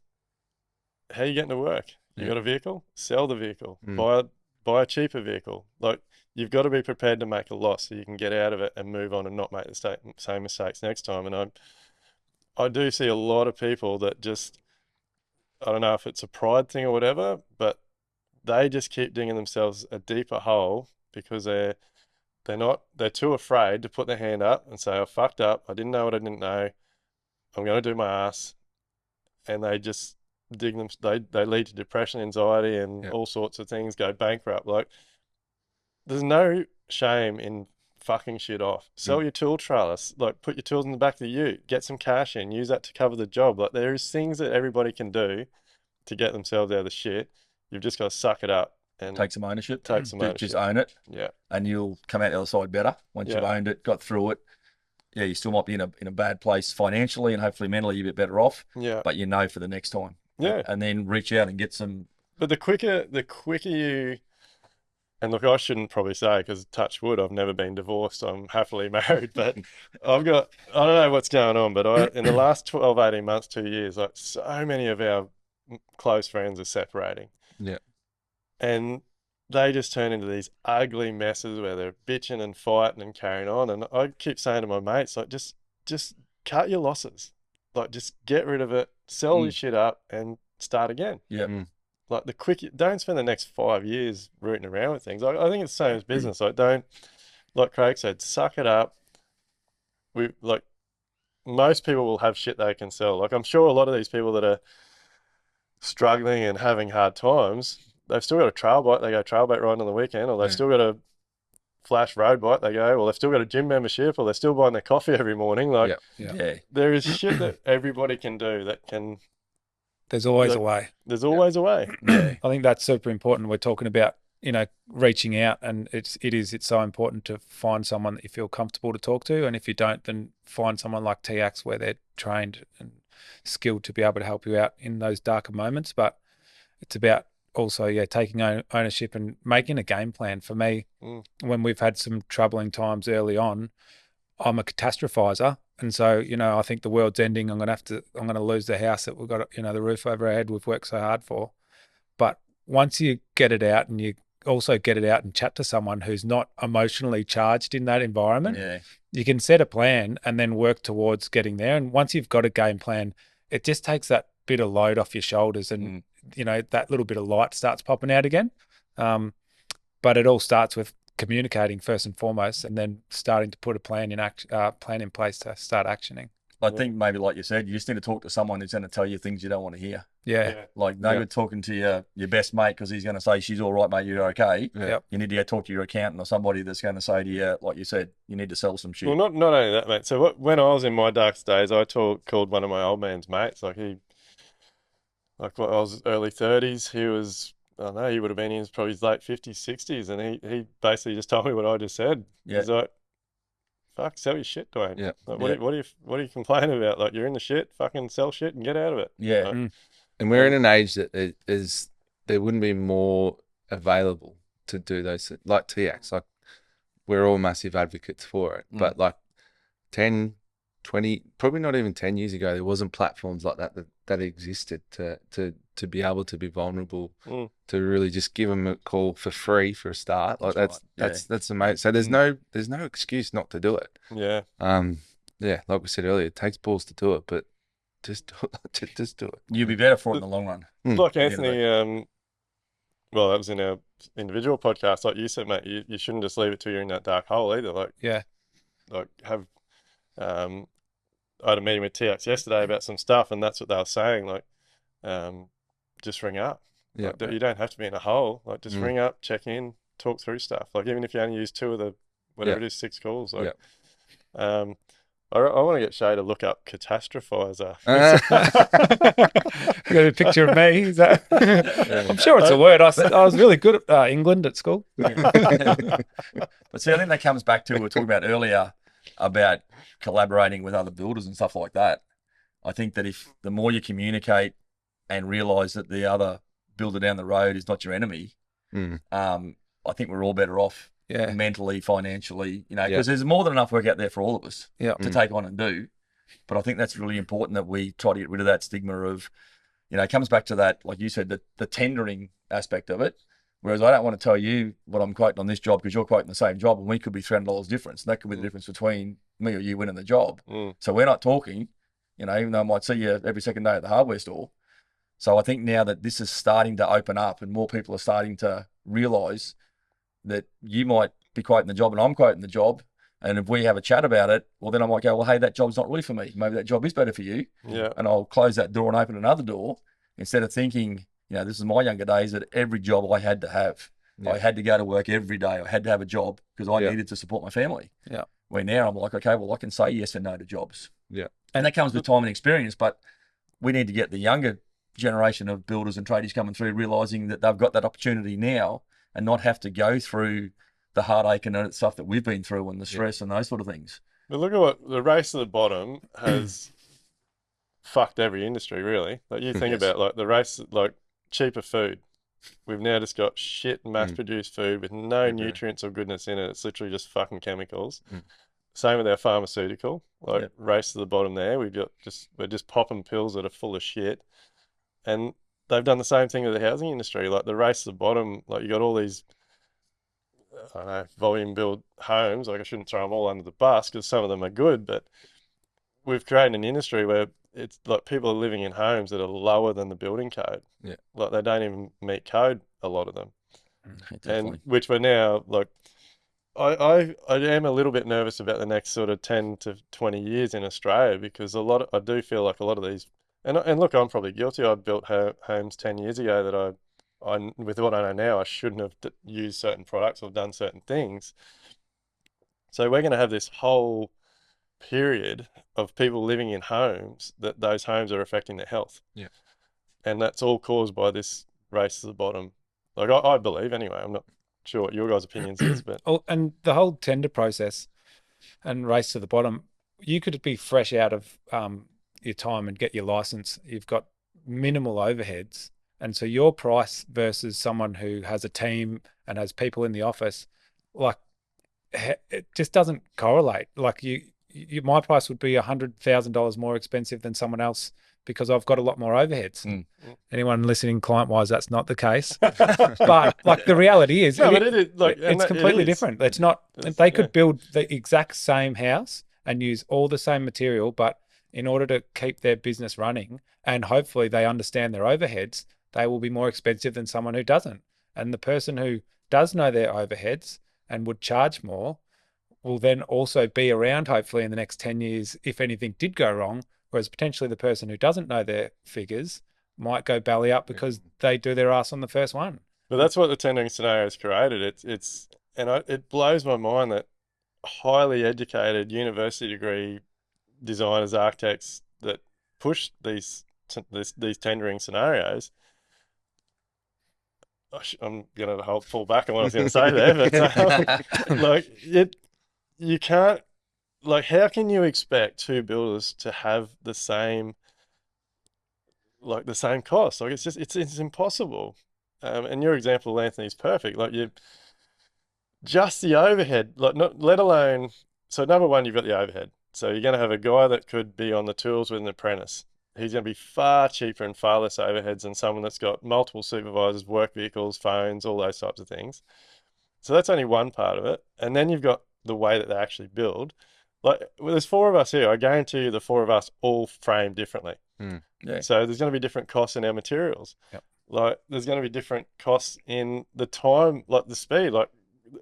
Speaker 2: how are you getting to work? You got a vehicle? Sell the vehicle. Buy a cheaper vehicle. Like you've got to be prepared to make a loss so you can get out of it and move on and not make the same mistakes next time. And I do see a lot of people that just, I don't know if it's a pride thing or whatever, but they just keep digging themselves a deeper hole because they're too afraid to put their hand up and say, I fucked up. I didn't know what I didn't know. I'm going to do my ass. And they just they lead to depression, anxiety, and all sorts of things, go bankrupt. Like there's no shame in fucking shit off. Sell your tool trailer, like put your tools in the back of the ute, get some cash in, use that to cover the job. Like there's things that everybody can do to get themselves out of the shit. You've just got to suck it up and
Speaker 4: take some ownership. Just own it.
Speaker 2: Yeah.
Speaker 4: And you'll come out the other side better once you've owned it, got through it. Yeah, you still might be in a bad place financially, and hopefully mentally you're a bit better off.
Speaker 2: Yeah.
Speaker 4: But for the next time.
Speaker 2: Yeah.
Speaker 4: And then reach out and get some.
Speaker 2: But the quicker you, and look, I shouldn't probably say, because touch wood, I've never been divorced. I'm happily married, but I don't know what's going on, but in the last 12, 18 months, 2 years, like so many of our close friends are separating.
Speaker 3: Yeah.
Speaker 2: And they just turn into these ugly messes where they're bitching and fighting and carrying on. And I keep saying to my mates, like, just cut your losses. Like, just get rid of it, sell your shit up, and start again.
Speaker 4: Yeah.
Speaker 2: Like don't spend the next 5 years rooting around with things. I think it's the same as business. Like like Craig said, suck it up. Most people will have shit they can sell. Like I'm sure a lot of these people that are struggling and having hard times, they've still got a trail bike. They go trail bike riding on the weekend, or they've still got flash road bike, they go, well, they've still got a gym membership or they're still buying their coffee every morning. Like,
Speaker 1: Yeah.
Speaker 2: there is shit that everybody can do that can.
Speaker 1: There's always a way.
Speaker 2: There's always a way.
Speaker 4: Yeah.
Speaker 1: I think that's super important. We're talking about, reaching out, and it's so important to find someone that you feel comfortable to talk to. And if you don't, then find someone like TX where they're trained and skilled to be able to help you out in those darker moments. But it's about also, taking ownership and making a game plan. For me, when we've had some troubling times early on, I'm a catastrophizer. And so, I think the world's ending. I'm going to lose the house that we've got, the roof over our head we've worked so hard for. But once you get it out, and you also get it out and chat to someone who's not emotionally charged in that environment, you can set a plan and then work towards getting there. And once you've got a game plan, it just takes that bit of load off your shoulders, and that little bit of light starts popping out again. But it all starts with communicating first and foremost, and then starting to put a plan in place to start actioning.
Speaker 4: I think maybe, like you said, you just need to talk to someone who's going to tell you things you don't want to hear.
Speaker 1: Yeah.
Speaker 4: Like, no good talking to your best mate because he's going to say, she's all right, mate, you're okay.
Speaker 1: Yep.
Speaker 4: You need to go talk to your accountant or somebody that's going to say to you, like you said, you need to sell some shit.
Speaker 2: Well, not only that, mate. So when I was in my darkest days, I called one of my old man's mates. Like, I was early 30s. He was, I don't know, he would have been in probably his late 50s, 60s. And he basically just told me what I just said.
Speaker 4: Yeah.
Speaker 2: He's like, fuck, sell your shit, Duayne.
Speaker 3: Yeah.
Speaker 2: Like, what are you complaining about? Like, you're in the shit, fucking sell shit and get out of it.
Speaker 4: Yeah.
Speaker 2: Like,
Speaker 3: And we're in an age that there wouldn't be more available to do those, like TX. Like, we're all massive advocates for it. But like 10, 20, probably not even 10 years ago, there wasn't platforms like that existed to be able to be vulnerable, to really just give them a call for free for a start. Like that's amazing. So there's no excuse not to do it.
Speaker 2: Yeah.
Speaker 3: Like we said earlier, it takes balls to do it, but just do it.
Speaker 4: You'll be better for it in the long run.
Speaker 2: Like Anthony, well, that was in our individual podcast. Like you said, mate, you shouldn't just leave it till you're in that dark hole either. Like, I had a meeting with TX yesterday about some stuff, and that's what they were saying. Like, just ring up.
Speaker 3: Yeah.
Speaker 2: Like, you don't have to be in a hole. Like, just ring up, check in, talk through stuff. Like, even if you only use 2 of the, whatever it is, 6 calls. Like, I want to get Shay to look up catastrophizer.
Speaker 1: You got a picture of me? Is that? I'm sure it's a word. I was really good at England at school.
Speaker 4: But see, I think that comes back to what we were talking about earlier about collaborating with other builders and stuff like that. I think that if the more you communicate and realise that the other builder down the road is not your enemy, I think we're all better off.
Speaker 1: Yeah.
Speaker 4: Mentally, financially, because there's more than enough work out there for all of us to take on and do. But I think that's really important that we try to get rid of that stigma of, it comes back to that, like you said, the tendering aspect of it. Whereas I don't want to tell you what I'm quoting on this job because you're quoting the same job and we could be $300 difference. And that could be the difference between me or you winning the job. So we're not talking, even though I might see you every second day at the hardware store. So I think now that this is starting to open up and more people are starting to realise that you might be quoting the job and I'm quoting the job. And if we have a chat about it, well, then I might go, well, hey, that job's not really for me. Maybe that job is better for you.
Speaker 2: Yeah.
Speaker 4: And I'll close that door and open another door instead of thinking, this is my younger days that every job I had to have. I had to go to work every day. I had to have a job because I needed to support my family.
Speaker 1: Yeah.
Speaker 4: Where now I'm like, okay, well, I can say yes and no to jobs.
Speaker 3: Yeah.
Speaker 4: And that comes with time and experience, but we need to get the younger generation of builders and tradies coming through realising that they've got that opportunity now and not have to go through the heartache and stuff that we've been through and the stress and those sort of things.
Speaker 2: But look at what the race to the bottom has fucked every industry, really. Like, you think about, like, the race, like, cheaper food. We've now just got shit mass-produced food with no nutrients or goodness in it. It's literally just fucking chemicals. Same with our pharmaceutical. Like, race to the bottom there. We're just popping pills that are full of shit. And they've done the same thing with the housing industry. Like, the race to the bottom, like, you got all these, I don't know, volume build homes. Like, I shouldn't throw them all under the bus because some of them are good, but we've created an industry where it's like people are living in homes that are lower than the building code.
Speaker 3: Yeah.
Speaker 2: Like, they don't even meet code, a lot of them.
Speaker 4: Definitely.
Speaker 2: And which we're now, like, I am a little bit nervous about the next sort of 10 to 20 years in Australia because I do feel like a lot of these, and look, I'm probably guilty. I built homes 10 years ago that I with what I know now, I shouldn't have used certain products or done certain things. So we're going to have this whole period of people living in homes that those homes are affecting their health.
Speaker 3: Yeah.
Speaker 2: And that's all caused by this race to the bottom. Like I believe anyway. I'm not sure what your guys' opinions is, but
Speaker 1: and the whole tender process and race to the bottom, you could be fresh out of your time and get your license. You've got minimal overheads. And so your price versus someone who has a team and has people in the office, like it just doesn't correlate. Like my price would be $100,000 more expensive than someone else because I've got a lot more overheads. Anyone listening client-wise, that's not the case. But like the reality is,
Speaker 2: no, but it is, like,
Speaker 1: it's completely different. It's not. They could build the exact same house and use all the same material, but in order to keep their business running and hopefully they understand their overheads, they will be more expensive than someone who doesn't. And the person who does know their overheads and would charge more will then also be around hopefully in the next 10 years if anything did go wrong, whereas potentially the person who doesn't know their figures might go belly up because they do their ass on the first one.
Speaker 2: But that's what the tendering scenario has created. It blows my mind that highly educated university degree designers, architects that push these tendering scenarios. I'm going to fall back on what I was going to say there, but you can't, like, how can you expect two builders to have the same cost? Like, it's impossible. And your example, Anthony, is perfect. Like, just the overhead, like, not let alone. So number one, you've got the overhead. So you're going to have a guy that could be on the tools with an apprentice. He's going to be far cheaper and far less overheads than someone that's got multiple supervisors, work vehicles, phones, all those types of things. So that's only one part of it. And then you've got the way that they actually build. Like, well, there's four of us here. I guarantee you the four of us all frame differently.
Speaker 4: Yeah.
Speaker 2: So there's going to be different costs in our materials.
Speaker 1: Yep.
Speaker 2: Like, there's going to be different costs in the time, like the speed. Like,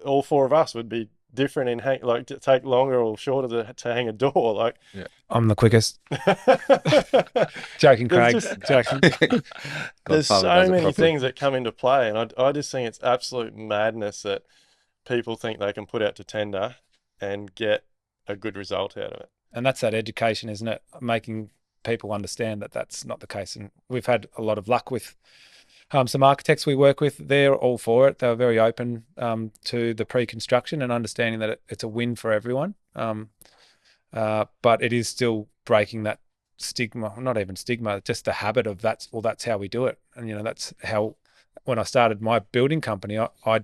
Speaker 2: all four of us would be different in to take longer or shorter to hang a door. Like,
Speaker 1: I'm the quickest. Joking, Craig. Joking.
Speaker 2: There's so many things that come into play, and I just think it's absolute madness that people think they can put out to tender and get a good result out of it.
Speaker 1: And that's that education, isn't it? Making people understand that that's not the case. And we've had a lot of luck with some architects we work with. They're all for it. They're very open to the pre-construction and understanding that it's a win for everyone. But it is still breaking that stigma, not even stigma, just the habit of that's how we do it. And, that's how, when I started my building company, I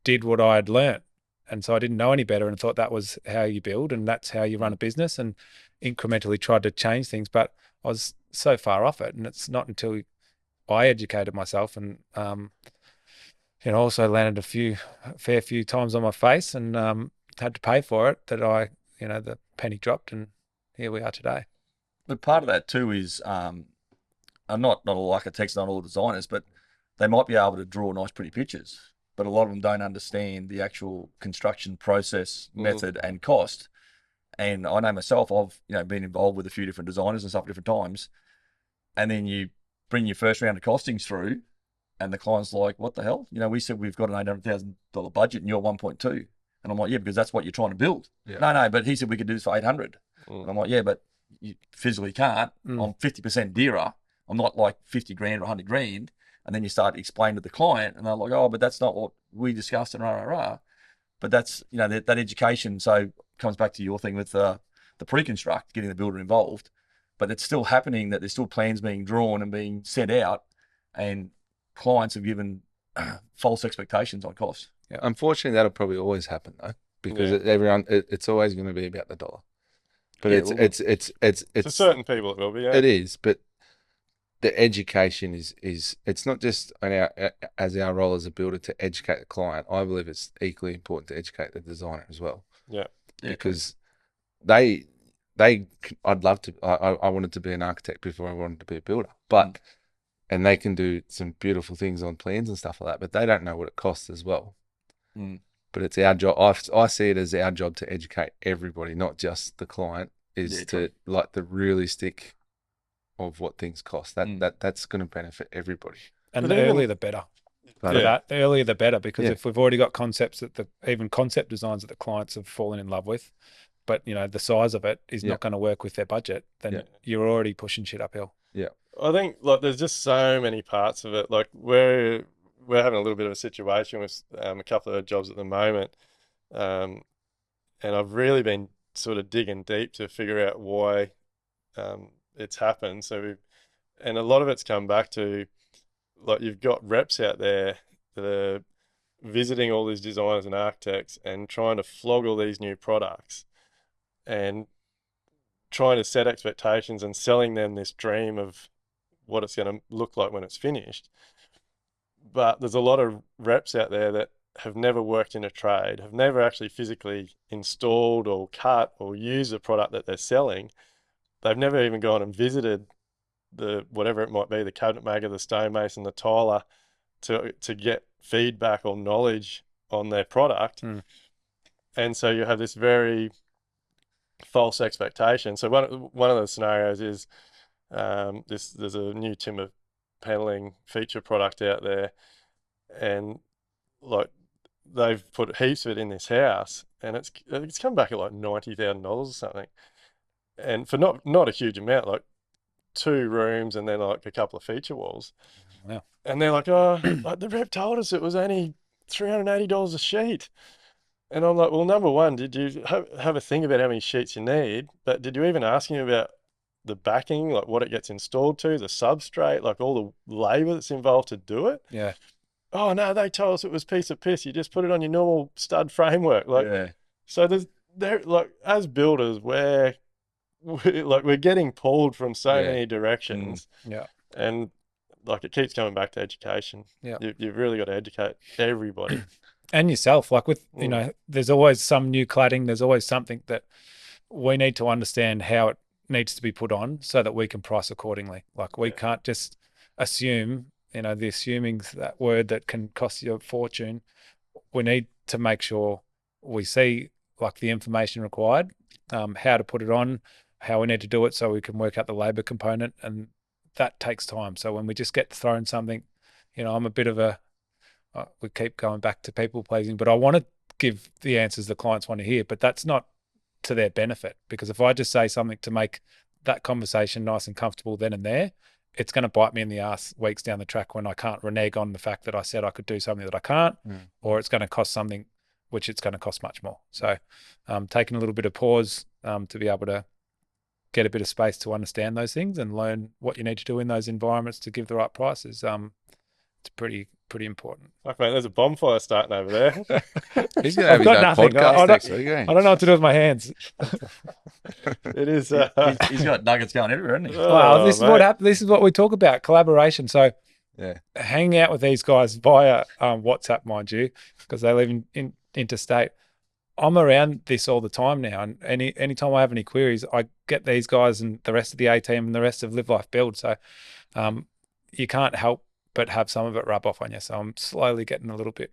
Speaker 1: did what I had learnt. And so I didn't know any better and thought that was how you build and that's how you run a business, and incrementally tried to change things. But I was so far off it. And it's not until I educated myself and, also landed a fair few times on my face and had to pay for it that the penny dropped, and here we are today.
Speaker 4: But part of that too is, not all architects, not all designers, but they might be able to draw nice, pretty pictures, but a lot of them don't understand the actual construction process, method, and cost. And I know myself, I've been involved with a few different designers and stuff at different times, and then you bring your first round of costings through, and the client's like, "What the hell? We said we've got an $800,000 budget, and you're 1.2." And I'm like, "Yeah, because that's what you're trying to build." Yeah. No, but he said we could do this for 800. And I'm like, "Yeah, but you physically can't. I'm 50% dearer. I'm not like 50 grand or 100 grand." And then you start explaining to the client, and they're like, "Oh, but that's not what we discussed," and rah. But that's, that education. So it comes back to your thing with the pre-construct, getting the builder involved. But it's still happening, that there's still plans being drawn and being sent out, and clients have given false expectations on cost.
Speaker 3: Yeah. Unfortunately, that'll probably always happen though, because it's always going to be about the dollar. But it's
Speaker 2: for certain people it will be. Yeah.
Speaker 3: It is, but the education is it's not just as our role as a builder to educate the client. I believe it's equally important to educate the designer as well.
Speaker 2: Yeah.
Speaker 3: Because I'd love to. I wanted to be an architect before I wanted to be a builder, and they can do some beautiful things on plans and stuff like that, but they don't know what it costs as well. But it's our job. I see it as our job to educate everybody, not just the client. To like the realistic of what things cost. That's going to benefit everybody.
Speaker 1: And
Speaker 2: But
Speaker 1: the
Speaker 2: even-
Speaker 1: earlier the better. For
Speaker 2: Yeah.
Speaker 1: that, the earlier the better, because
Speaker 3: Yeah.
Speaker 1: if we've already got concepts that even concept designs that the clients have fallen in love with, but the size of it is
Speaker 3: Yeah.
Speaker 1: not going to work with their budget, then
Speaker 3: Yeah.
Speaker 1: you're already pushing shit uphill.
Speaker 2: I think like there's just so many parts of it. Like we're having a little bit of a situation with a couple of jobs at the moment, and I've really been sort of digging deep to figure out why it's happened. And a lot of it's come back to like you've got reps out there that are visiting all these designers and architects and trying to flog all these new products and trying to set expectations and selling them this dream of what it's going to look like when it's finished. But there's a lot of reps out there that have never worked in a trade, have never actually physically installed or cut or used a product that they're selling. They've never even gone and visited the whatever it might be, the cabinet maker, the stonemason, the tiler, to get feedback or knowledge on their product. And so you have this very false expectation. So one of the scenarios is there's a new timber paneling feature product out there, and like they've put heaps of it in this house, and it's come back at like $90,000 or something, and for not a huge amount, like 2 rooms and then like a couple of feature walls.
Speaker 1: Wow.
Speaker 2: And they're like, oh, like the rep told us it was only $380 a sheet. And I'm like, well, number one, did you have a think about how many sheets you need? But did you even ask him about the backing, like what it gets installed to, the substrate, like all the labor that's involved to do it?
Speaker 1: Yeah.
Speaker 2: Oh no, they told us it was a piece of piss. You just put it on your normal stud framework. Like,
Speaker 4: Yeah.
Speaker 2: so there, like as builders, we're getting pulled from so
Speaker 3: Yeah.
Speaker 2: many directions.
Speaker 1: Yeah.
Speaker 2: And like it keeps coming back to education.
Speaker 1: Yeah.
Speaker 2: You've really got to educate everybody.
Speaker 1: And yourself, like with, there's always some new cladding. There's always something that we need to understand how it needs to be put on so that we can price accordingly. Like we can't just assume, the assuming's that word that can cost you a fortune. We need to make sure we see like the information required, how to put it on, how we need to do it so we can work out the labor component, and that takes time. So when we just get thrown something, I'm a bit of a, we keep going back to people pleasing, but I want to give the answers the clients want to hear, but that's not to their benefit, because if I just say something to make that conversation nice and comfortable then and there, it's going to bite me in the ass weeks down the track when I can't renege on the fact that I said I could do something that I can't, or it's going to cost something which it's going to cost much more. So taking a little bit of pause to be able to get a bit of space to understand those things and learn what you need to do in those environments to give the right prices. It's pretty important.
Speaker 2: Like, mate, there's a bonfire starting over there.
Speaker 3: He's going to have his
Speaker 1: got
Speaker 3: own
Speaker 1: nothing.
Speaker 3: podcast next week, eh?
Speaker 1: I don't know what to do with my hands.
Speaker 2: It is.
Speaker 4: He's got nuggets going everywhere, hasn't he?
Speaker 1: Well, this is what
Speaker 2: mate.
Speaker 1: happens. This is what we talk about, collaboration. So
Speaker 3: Yeah.
Speaker 1: hanging out with these guys via WhatsApp, mind you, because they live in interstate. I'm around this all the time now, and anytime I have any queries, I get these guys and the rest of the A team and the rest of Live Life Build. So you can't help but have some of it rub off on you. So I'm slowly getting a little bit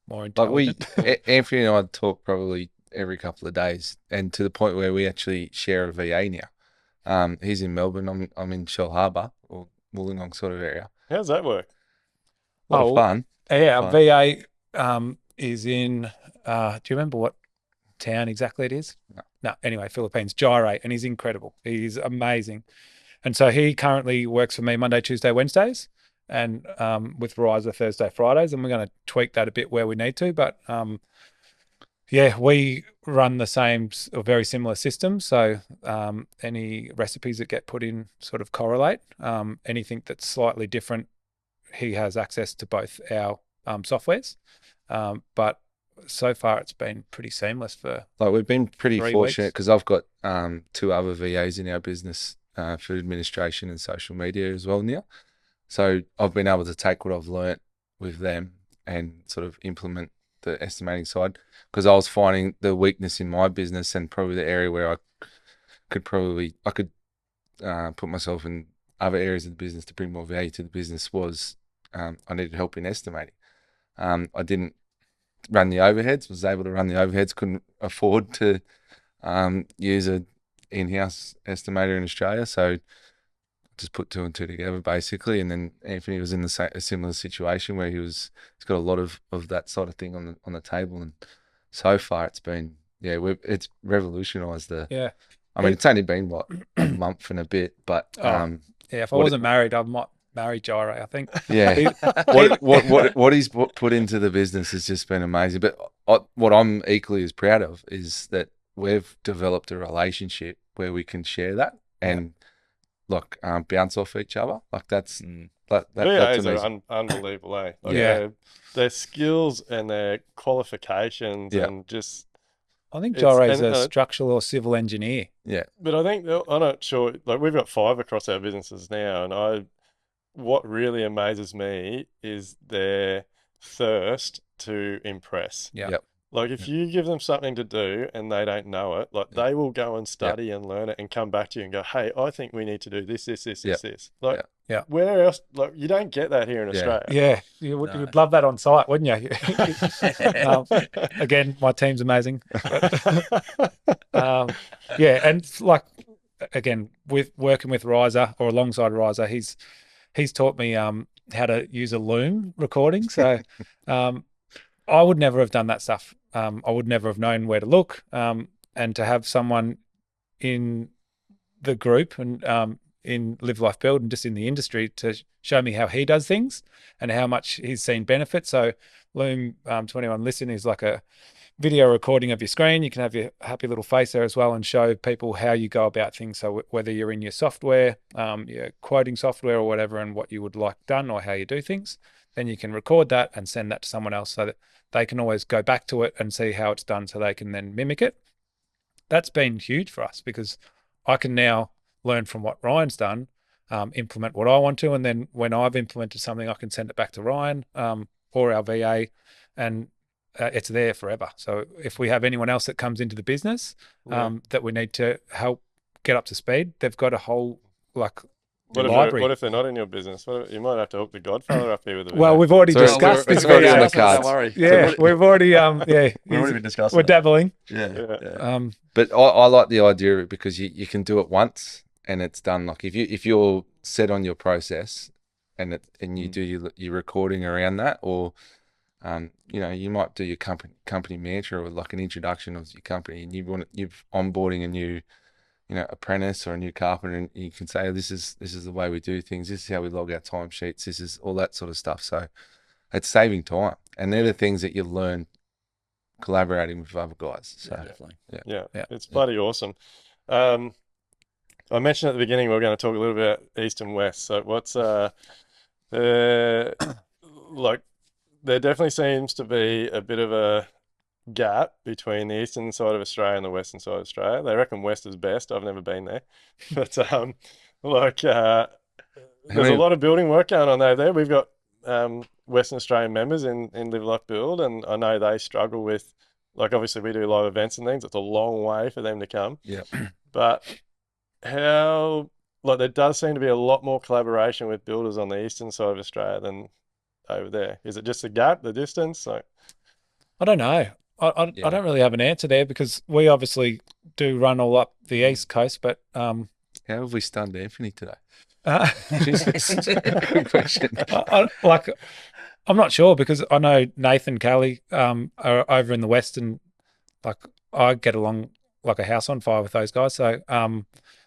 Speaker 1: more intelligent.
Speaker 3: Anthony and I talk probably every couple of days, and to the point where we actually share a VA now. He's in Melbourne. I'm in Shell Harbour or Wollongong sort of area.
Speaker 2: How's that work?
Speaker 3: A lot of fun.
Speaker 1: Yeah,
Speaker 3: Fun.
Speaker 1: VA is in. Do you remember what town exactly it is? No. Anyway, Philippines. Gyrate, and he's incredible. He's amazing, and so he currently works for me Monday, Tuesday, Wednesdays, and with Riser Thursday, Fridays, and we're going to tweak that a bit where we need to. But yeah, we run the same or very similar systems. So any recipes that get put in sort of correlate. Anything that's slightly different, he has access to both our softwares. But so far it's been pretty seamless for
Speaker 3: we've been pretty
Speaker 1: 3
Speaker 3: fortunate
Speaker 1: weeks.
Speaker 3: because I've got 2 other VAs in our business for administration and social media as well now. So I've been able to take what I've learnt with them and sort of implement the estimating side, because I was finding the weakness in my business and probably the area where I could put myself in other areas of the business to bring more value to the business was I needed help in estimating. I didn't run the overheads, was able to run the overheads, couldn't afford to use a in-house estimator in Australia. So just put two and two together basically. And then Anthony was in a similar situation where he's got a lot of that sort of thing on the table. And so far it's been, it's revolutionised I mean, it's only been what, a month and a bit, but
Speaker 1: if I wasn't married, I might marry Gyro, I think.
Speaker 3: Yeah. what he's put into the business has just been amazing. But what I'm equally as proud of is that we've developed a relationship where we can share that and bounce off each other. Like that's that's
Speaker 2: are unbelievable, eh? Like their skills and their qualifications and just.
Speaker 1: I think Gyro's a structural or civil engineer.
Speaker 3: Yeah.
Speaker 2: But I think, I'm not sure, like we've got 5 across our businesses now, and what really amazes me is their thirst to impress.
Speaker 1: Yeah.
Speaker 3: Yep.
Speaker 2: Like if you give them something to do and they don't know it, like they will go and study and learn it and come back to you and go, hey, I think we need to do this. Like where else? Like you don't get that here in Australia.
Speaker 1: Yeah, you would love that on site, wouldn't you? Again, my team's amazing. And like again, with working with Riser or alongside Riser, he's taught me how to use a loom recording. So I would never have done that stuff. I would never have known where to look. And to have someone in the group and in Live Life Build and just in the industry to show me how he does things and how much he's seen benefit. So Loom 21 Listen is like a video recording of your screen. You can have your happy little face there as well and show people how you go about things. So whether you're in your software, your quoting software or whatever, and what you would like done or how you do things, then you can record that and send that to someone else so that they can always go back to it and see how it's done so they can then mimic it. That's been huge for us because I can now learn from what Ryan's done, implement what I want to, and then when I've implemented something, I can send it back to Ryan or our VA, and it's there forever. So if we have anyone else that comes into the business that we need to help get up to speed, they've got a whole library.
Speaker 2: What if they're not in your business? You might have to hook the Godfather up here with a
Speaker 1: Well, we've already discussed this.
Speaker 3: It's already on the cards.
Speaker 4: Don't worry.
Speaker 1: Yeah, we've already
Speaker 4: We've already been discussing.
Speaker 1: We're dabbling.
Speaker 4: Yeah.
Speaker 3: But I like the idea of it because you can do it once and it's done. Like if you're set on your process and you do your recording around that, or you might do your company mantra or like an introduction of your company, and you're onboarding a new apprentice or a new carpenter, and you can say, this is the way we do things. This is how we log our timesheets. This is all that sort of stuff. So it's saving time, and they're the things that you learn collaborating with other guys. So
Speaker 4: Definitely.
Speaker 2: Yeah. It's bloody awesome. I mentioned at the beginning we're going to talk a little bit about East and West. So what's like there definitely seems to be a bit of a gap between the eastern side of Australia and the western side of Australia. They reckon West is best. I've never been there, but there's a lot of building work going on there. We've got Western Australian members in Live Life Build, and I know they struggle with, like, obviously we do live events and things. It's a long way for them to come.
Speaker 3: Yeah,
Speaker 2: but there does seem to be a lot more collaboration with builders on the eastern side of Australia than over there. Is it just the gap, the distance? Like,
Speaker 1: I don't know. I don't really have an answer there because we obviously do run all up the east coast, but
Speaker 3: how have we stunned Anthony today?
Speaker 1: Good question. I'm not sure because I know Nathan Kelly are over in the west, and like I get along like a house on fire with those guys. So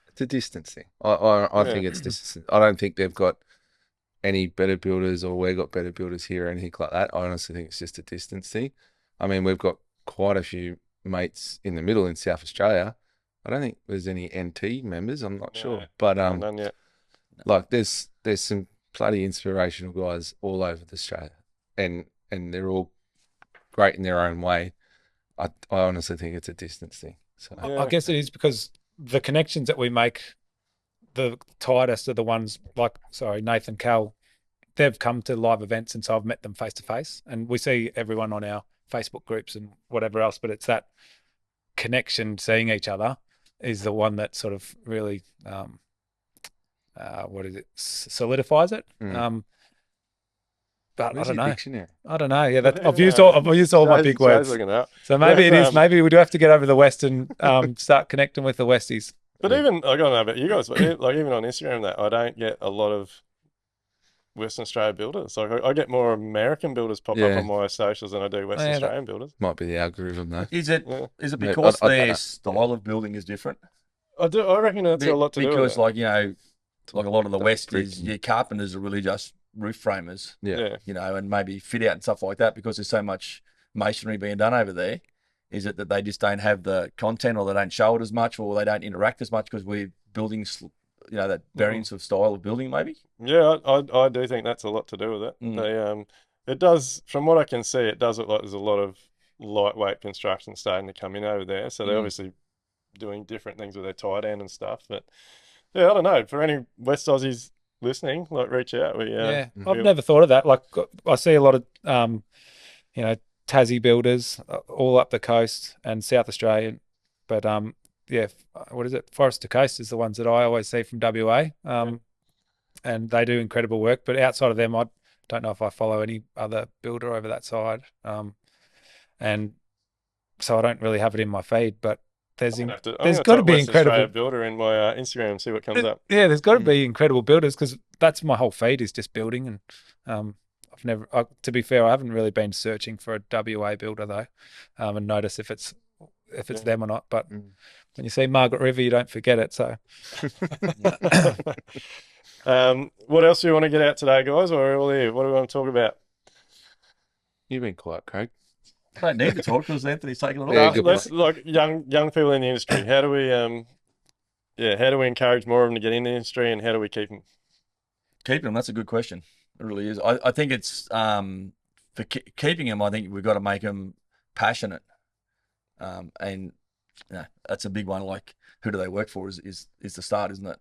Speaker 3: it's a distance thing. I think it's distance. I don't think they've got any better builders or we've got better builders here or anything like that. I honestly think it's just a distance thing. I mean, we've got quite a few mates in the middle in South Australia. I don't think there's any NT members. I'm not sure, but
Speaker 2: none yet.
Speaker 3: Like there's some bloody inspirational guys all over Australia, and they're all great in their own way. I honestly think it's a distance thing. So
Speaker 1: I guess it is because the connections that we make, the tightest are the ones Nathan Cal. They've come to live events, and so I've met them face to face, and we see everyone on our Facebook groups and whatever else, but it's that connection, seeing each other, is the one that sort of really solidifies it. But I don't know.
Speaker 3: Dictionary?
Speaker 1: I don't know. Yeah, I've used all my big words. So maybe it is. Maybe we do have to get over the west and start connecting with the Westies.
Speaker 2: But even I don't know about you guys, but like even on Instagram, that I don't get a lot of Western Australia builders. Like I get more American builders pop up on my socials than I do Western Australian builders.
Speaker 3: Might be the algorithm though.
Speaker 4: Is it
Speaker 3: Mate,
Speaker 4: because
Speaker 3: I
Speaker 4: their
Speaker 3: don't know.
Speaker 4: style of building is different?
Speaker 2: I reckon that's got a lot to do with
Speaker 4: Because
Speaker 2: it.
Speaker 4: like, you know, like a lot of the West
Speaker 3: brick
Speaker 4: is your carpenters are really just roof framers,
Speaker 2: Yeah.
Speaker 4: you know, and maybe fit out and stuff like that because there's so much masonry being done over there. Is it that they just don't have the content, or they don't show it as much, or they don't interact as much because we're building, you know, that variance of style of building maybe?
Speaker 2: Yeah, I do think that's a lot to do with it. It does, from what I can see, it does look like there's a lot of lightweight construction starting to come in over there. So they're obviously doing different things with their tight end and stuff. But yeah, I don't know. For any West Aussies listening, like reach out.
Speaker 1: I've never thought of that. Like I see a lot of you know, Tassie builders all up the coast and South Australian, but what is it? Forest to Coast is the ones that I always see from WA, and they do incredible work. But outside of them, I don't know if I follow any other builder over that side, and so I don't really have it in my feed. But there's got to be incredible
Speaker 2: builder in my Instagram and see what comes up.
Speaker 1: Yeah, there's got to be incredible builders, because that's my whole feed is just building. And to be fair, I haven't really been searching for a WA builder though, and notice if it's them or not. But when you see Margaret River, you don't forget it. So,
Speaker 2: what else do you want to get out today, guys? Or are we all here? What do we want to talk about?
Speaker 3: You've been quiet, Craig.
Speaker 4: I don't need to talk because Anthony's taking it all.
Speaker 3: Yeah,
Speaker 2: Let's like young people in the industry. How do we how do we encourage more of them to get in the industry, and how do we keep them?
Speaker 4: Keeping them, that's a good question. It really is. I think it's for keeping them. I think we've got to make them passionate, and you know, that's a big one. Like, who do they work for? Is the start, isn't it?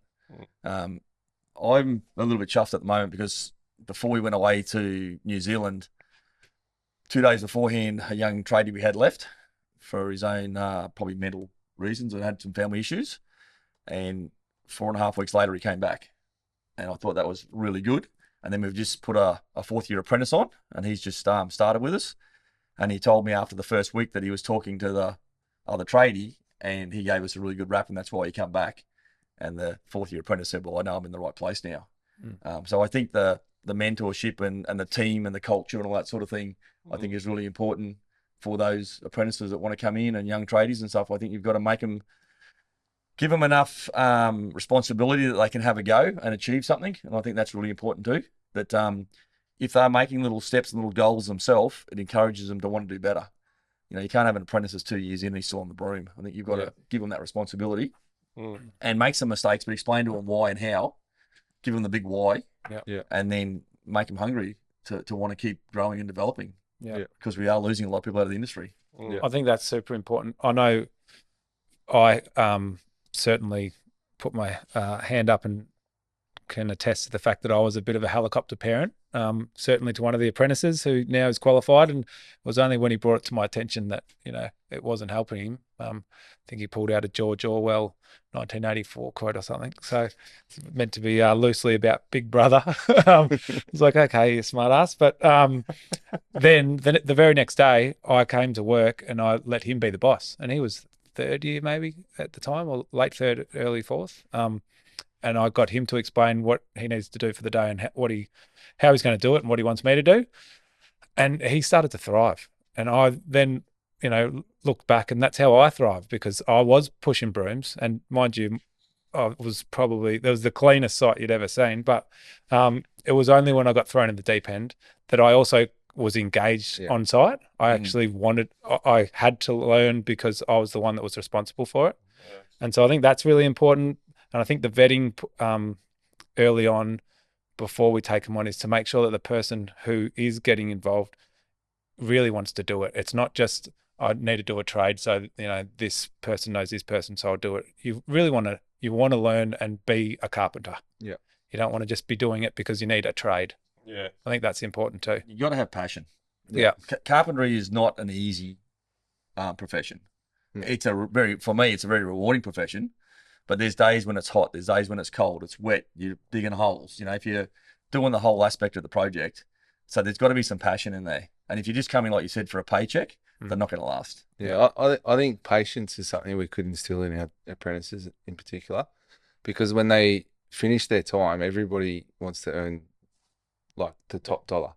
Speaker 4: I'm a little bit chuffed at the moment because before we went away to New Zealand, 2 days beforehand, a young tradie we had left for his own probably mental reasons and had some family issues, and 4.5 weeks later he came back, and I thought that was really good. And then we've just put a 4th-year apprentice on, and he's just started with us. And he told me after the first week that he was talking to the other tradie, and he gave us a really good rap, and that's why he come back. And the 4th-year apprentice said, well, I know I'm in the right place now. So I think the mentorship and the team and the culture and all that sort of thing, I think is really important for those apprentices that want to come in and young tradies and stuff. I think you've got to give them enough responsibility that they can have a go and achieve something. And I think that's really important too. That if they're making little steps and little goals themselves, it encourages them to want to do better. You know, you can't have an apprentice that's 2 years in and he's still on the broom. I think you've got to give them that responsibility and make some mistakes, but explain to them why and how. Give them the big why, and then make them hungry to want to keep growing and developing. Because we are losing a lot of people out of the industry.
Speaker 1: I think that's super important. I know I certainly put my hand up and can attest to the fact that I was a bit of a helicopter parent, certainly to one of the apprentices who now is qualified, and it was only when he brought it to my attention that, you know, it wasn't helping him. I think he pulled out a George Orwell 1984 quote or something. So it's meant to be loosely about Big Brother. It's like, okay, you smart ass. But then the very next day I came to work and I let him be the boss, and he was 3rd year maybe at the time, or late 3rd, early 4th. And I got him to explain what he needs to do for the day and how he's going to do it and what he wants me to do. And he started to thrive. And I then, you know, looked back, and that's how I thrived, because I was pushing brooms. And mind you, there was the cleanest site you'd ever seen. But it was only when I got thrown in the deep end that I also was engaged on site. I actually I had to learn because I was the one that was responsible for it. And so I think that's really important. And I think the vetting early on, before we take them on, is to make sure that the person who is getting involved really wants to do it. It's not just, I need to do a trade, so, you know, this person knows this person, so I'll do it. You really want to learn and be a carpenter. Yeah. You don't want to just be doing it because you need a trade. Yeah. I think that's important too.
Speaker 4: You got to have passion.
Speaker 1: Yeah.
Speaker 4: Carpentry is not an easy profession. It's for me, it's a very rewarding profession. But there's days when it's hot, there's days when it's cold, it's wet, you're digging holes, you know, if you're doing the whole aspect of the project. So there's got to be some passion in there. And if you just come in, like you said, for a paycheck, they're not going to last.
Speaker 3: Yeah, I think patience is something we could instill in our apprentices in particular, because when they finish their time, everybody wants to earn like the top dollar,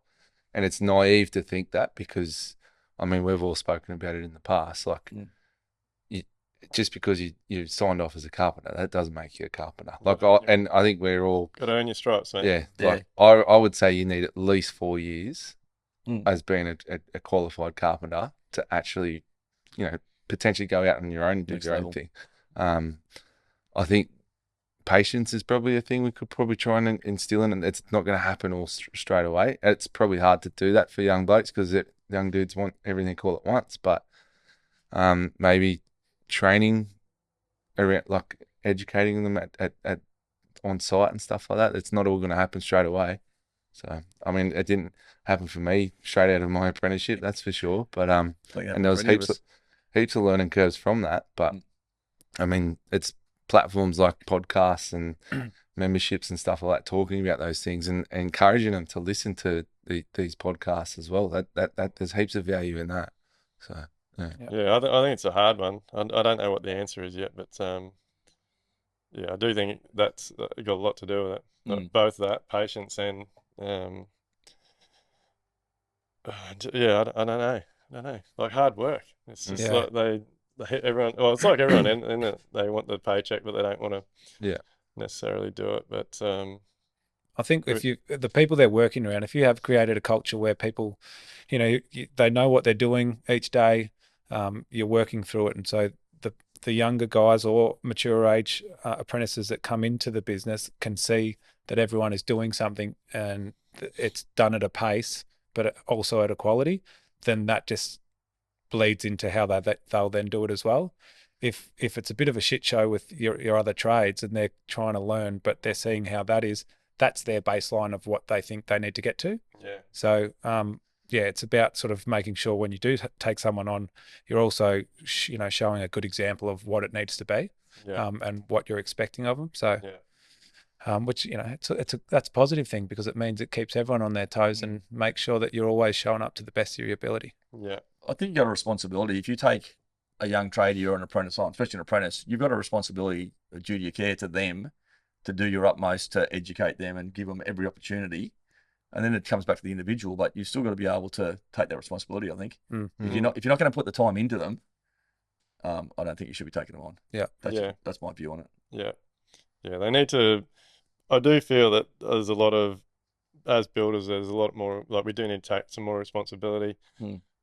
Speaker 3: and it's naive to think that, because I mean we've all spoken about it in the past. Like, just because you signed off as a carpenter, that doesn't make you a carpenter. Like, and I think we're all
Speaker 2: got to earn your stripes, mate.
Speaker 3: Yeah, like I would say you need at least 4 years as being a qualified carpenter to actually, potentially go out on your own and do your own thing. I think patience is probably a thing we could probably try and instill in, and it's not going to happen all straight away. It's probably hard to do that for young blokes because young dudes want everything all at once, but maybe training around, like educating them at on site and stuff like that. It's not all going to happen straight away. So, I mean, it didn't happen for me straight out of my apprenticeship, that's for sure. But and there was heaps of learning curves from that. But I mean, it's platforms like podcasts and memberships and stuff like that, talking about those things and encouraging them to listen to these podcasts as well. That there's heaps of value in that. So
Speaker 2: yeah, I think it's a hard one. I don't know what the answer is yet, but yeah, I do think that's got a lot to do with it. Both that patience and yeah, I don't know. Like hard work. It's just like they everyone. Well, it's like everyone in it. They want the paycheck, but they don't want to necessarily do it. But
Speaker 1: I think if the people they're working around, if you have created a culture where people, they know what they're doing each day, you're working through it, and so the younger guys or mature age apprentices that come into the business can see that everyone is doing something and it's done at a pace, but also at a quality, then that just bleeds into how they'll then do it as well. If it's a bit of a shit show with your other trades and they're trying to learn, but they're seeing how that's their baseline of what they think they need to get to.
Speaker 2: Yeah.
Speaker 1: So, it's about sort of making sure when you do take someone on, you're also, showing a good example of what it needs to be, and what you're expecting of them. So, which, that's a positive thing because it means it keeps everyone on their toes and makes sure that you're always showing up to the best of your ability.
Speaker 2: Yeah.
Speaker 4: I think you've got a responsibility. If you take a young tradie or an apprentice on, especially an apprentice, you've got a responsibility, a duty of care to them to do your utmost to educate them and give them every opportunity. And then it comes back to the individual, but you've still got to be able to take that responsibility, I think. If you're not going to put the time into them, I don't think you should be taking them on. That's my view on it.
Speaker 2: Yeah, they need to. I do feel that there's a lot of, as builders, there's a lot more, like we do need to take some more responsibility.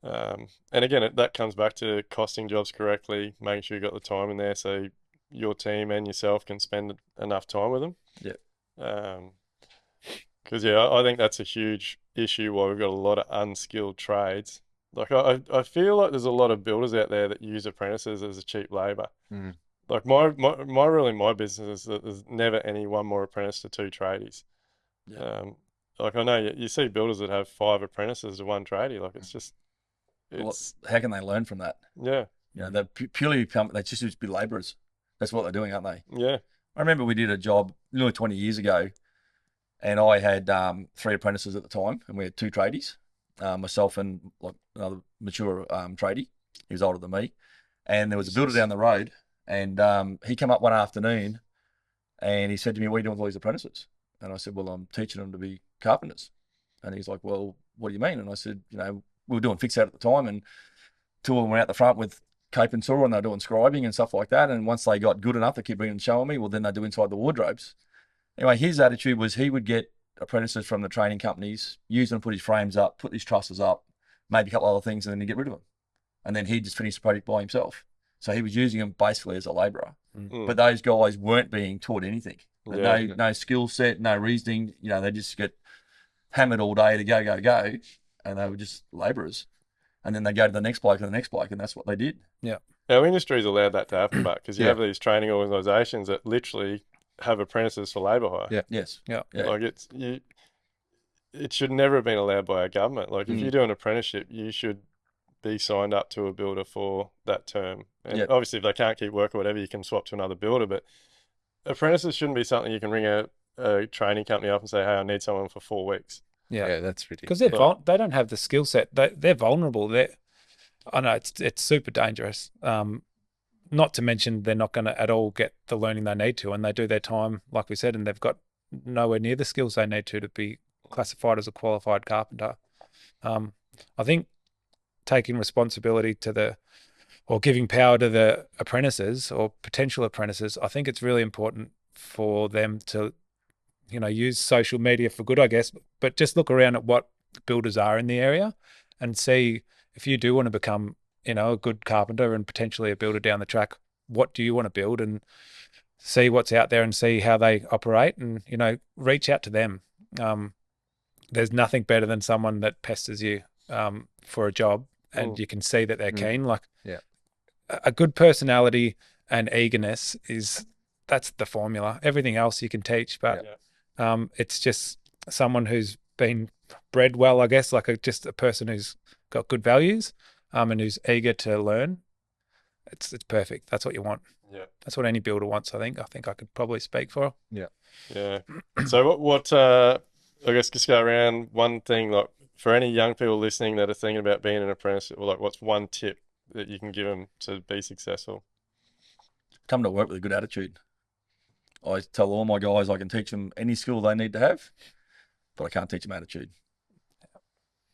Speaker 2: And again, that comes back to costing jobs correctly, making sure you've got the time in there so your team and yourself can spend enough time with them. Because I think that's a huge issue why we've got a lot of unskilled trades. Like I feel like there's a lot of builders out there that use apprentices as a cheap labour. Like my rule in my business is that there's never any one more apprentice to 2 tradies. Like I know you see builders that have 5 apprentices to 1 tradie. Like it's just,
Speaker 4: how can they learn from that?
Speaker 2: Yeah.
Speaker 4: They purely they just be labourers. That's what they're doing, aren't they?
Speaker 2: Yeah.
Speaker 4: I remember we did a job nearly 20 years ago, and I had 3 apprentices at the time, and we had 2 tradies, myself and like another mature tradie. He was older than me, and there was a builder down the road, and he came up one afternoon, and he said to me, "What are you doing with all these apprentices?" And I said, "Well, I'm teaching them to be carpenters." And he's like, "Well, what do you mean?" And I said, we were doing fix out at the time, and 2 of them were out the front with cape and saw, and they're doing scribing and stuff like that. And once they got good enough, they keep bringing and showing me. Well, then they do inside the wardrobes. Anyway, his attitude was he would get apprentices from the training companies, use them, put his frames up, put his trusses up, maybe a couple other things, and then he'd get rid of them. And then he'd just finish the project by himself. So he was using them basically as a labourer. But those guys weren't being taught anything. No skill set, no reasoning. They just get hammered all day to go, and they were just labourers. And then they go to the next bloke and the next bloke, and that's what they did.
Speaker 1: Yeah.
Speaker 2: Our industry's allowed that to happen, but because you have these training organisations that literally have apprentices for labour hire.
Speaker 4: Yeah. Yes. Yeah.
Speaker 2: Like it should never have been allowed by our government. Like if you do an apprenticeship, you should be signed up to a builder for that term. And obviously, if they can't keep work or whatever, you can swap to another builder. But apprentices shouldn't be something you can ring a training company up and say, "Hey, I need someone for 4 weeks."
Speaker 1: Yeah,
Speaker 3: that's ridiculous.
Speaker 1: Because they don't have the skill set. They're vulnerable. I know it's super dangerous. Not to mention they're not going to at all get the learning they need to, and they do their time, like we said, and they've got nowhere near the skills they need to be classified as a qualified carpenter. I think taking responsibility or giving power to the apprentices or potential apprentices, I think it's really important for them to, use social media for good, I guess, but just look around at what builders are in the area and see if you do want to become, a good carpenter and potentially a builder down the track, what do you want to build, and see what's out there and see how they operate, and, reach out to them. There's nothing better than someone that pesters you for a job and you can see that they're keen. Like a good personality and eagerness that's the formula. Everything else you can teach, but it's just someone who's been bred well, I guess, like just a person who's got good values and who's eager to learn. It's perfect. That's what you want.
Speaker 2: Yeah,
Speaker 1: that's what any builder wants. I think I could probably speak for.
Speaker 2: Yeah. So what I guess just go around one thing, like for any young people listening that are thinking about being an apprentice, like what's one tip that you can give them to be successful?
Speaker 4: Come to work with a good attitude. I tell all my guys I can teach them any skill they need to have, but I can't teach them attitude.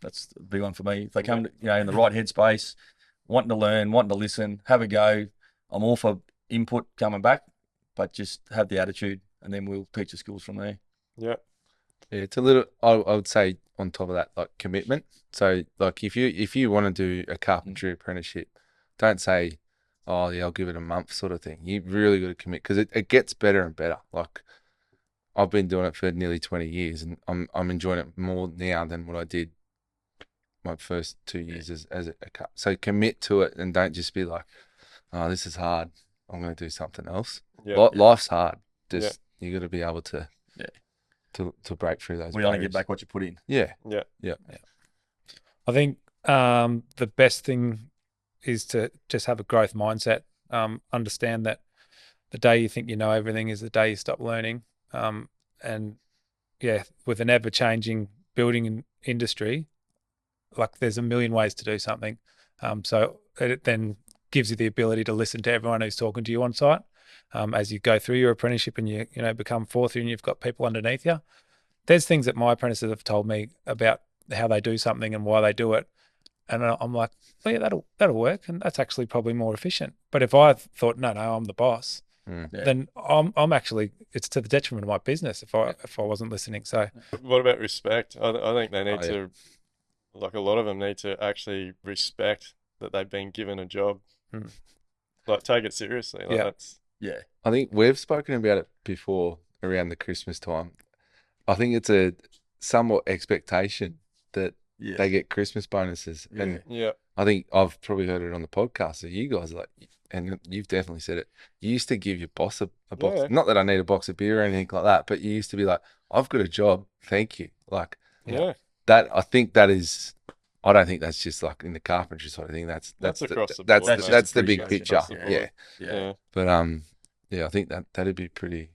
Speaker 4: That's the big one for me. If they come in the right headspace, wanting to learn, wanting to listen, have a go, I'm all for input coming back, but just have the attitude, and then we'll teach the skills from there.
Speaker 2: Yeah,
Speaker 3: it's a little. I would say on top of that, like commitment. So, like if you want to do a carpentry apprenticeship, don't say, "Oh, yeah, I'll give it a month," sort of thing. You really got to commit, because it gets better and better. Like I've been doing it for nearly 20 years, and I'm enjoying it more now than what I did my first 2 years as a cut. So commit to it, and don't just be like, "Oh, this is hard. I'm going to do something else." Life's hard. Just you got to be able to break through those.
Speaker 4: We only get back what you put in.
Speaker 3: Yeah.
Speaker 1: I think the best thing is to just have a growth mindset. Understand that the day you think you know everything is the day you stop learning. And with an ever-changing building industry, like there's a million ways to do something. So it then gives you the ability to listen to everyone who's talking to you on site. As you go through your apprenticeship and you become fourth and you've got people underneath you, there's things that my apprentices have told me about how they do something and why they do it. And I'm like, oh yeah, that'll work. And that's actually probably more efficient. But if I thought, no, I'm the boss, then I'm actually, it's to the detriment of my business if I wasn't listening. So
Speaker 2: what about respect? I think they need to, like a lot of them need to actually respect that they've been given a job. Like take it seriously. Like
Speaker 3: I think we've spoken about it before around the Christmas time. I think it's a somewhat expectation that they get Christmas bonuses. And I think I've probably heard it on the podcast. So you guys like, and you've definitely said it, you used to give your boss a box. Not that I need a box of beer or anything like that, but you used to be like, I've got a job, thank you. Like that, I think that is, I don't think that's just like in the carpentry side. I think that's
Speaker 2: across the board.
Speaker 3: That's the big picture.
Speaker 2: Yeah.
Speaker 3: But I think that'd be pretty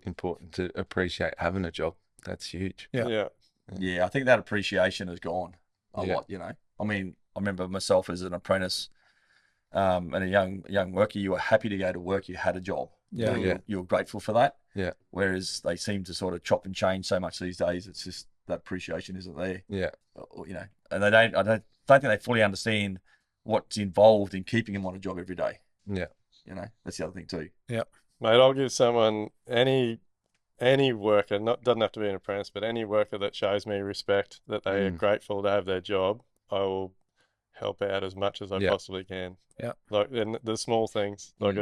Speaker 3: important to appreciate having a job. That's huge.
Speaker 4: Yeah, I think that appreciation has gone a lot. I mean, I remember myself as an apprentice and a young worker. You were happy to go to work. You had a job. You were grateful for that.
Speaker 3: Yeah.
Speaker 4: Whereas they seem to sort of chop and change so much these days. It's just that appreciation isn't there.
Speaker 3: Yeah.
Speaker 4: And I don't think they fully understand what's involved in keeping them on a job every day.
Speaker 3: Yeah.
Speaker 4: That's the other thing too.
Speaker 1: Yeah.
Speaker 2: Mate, I'll give someone any worker, doesn't have to be an apprentice, but any worker that shows me respect, that they are grateful to have their job, I will help out as much as I possibly can.
Speaker 1: Yeah.
Speaker 2: Like the small things, like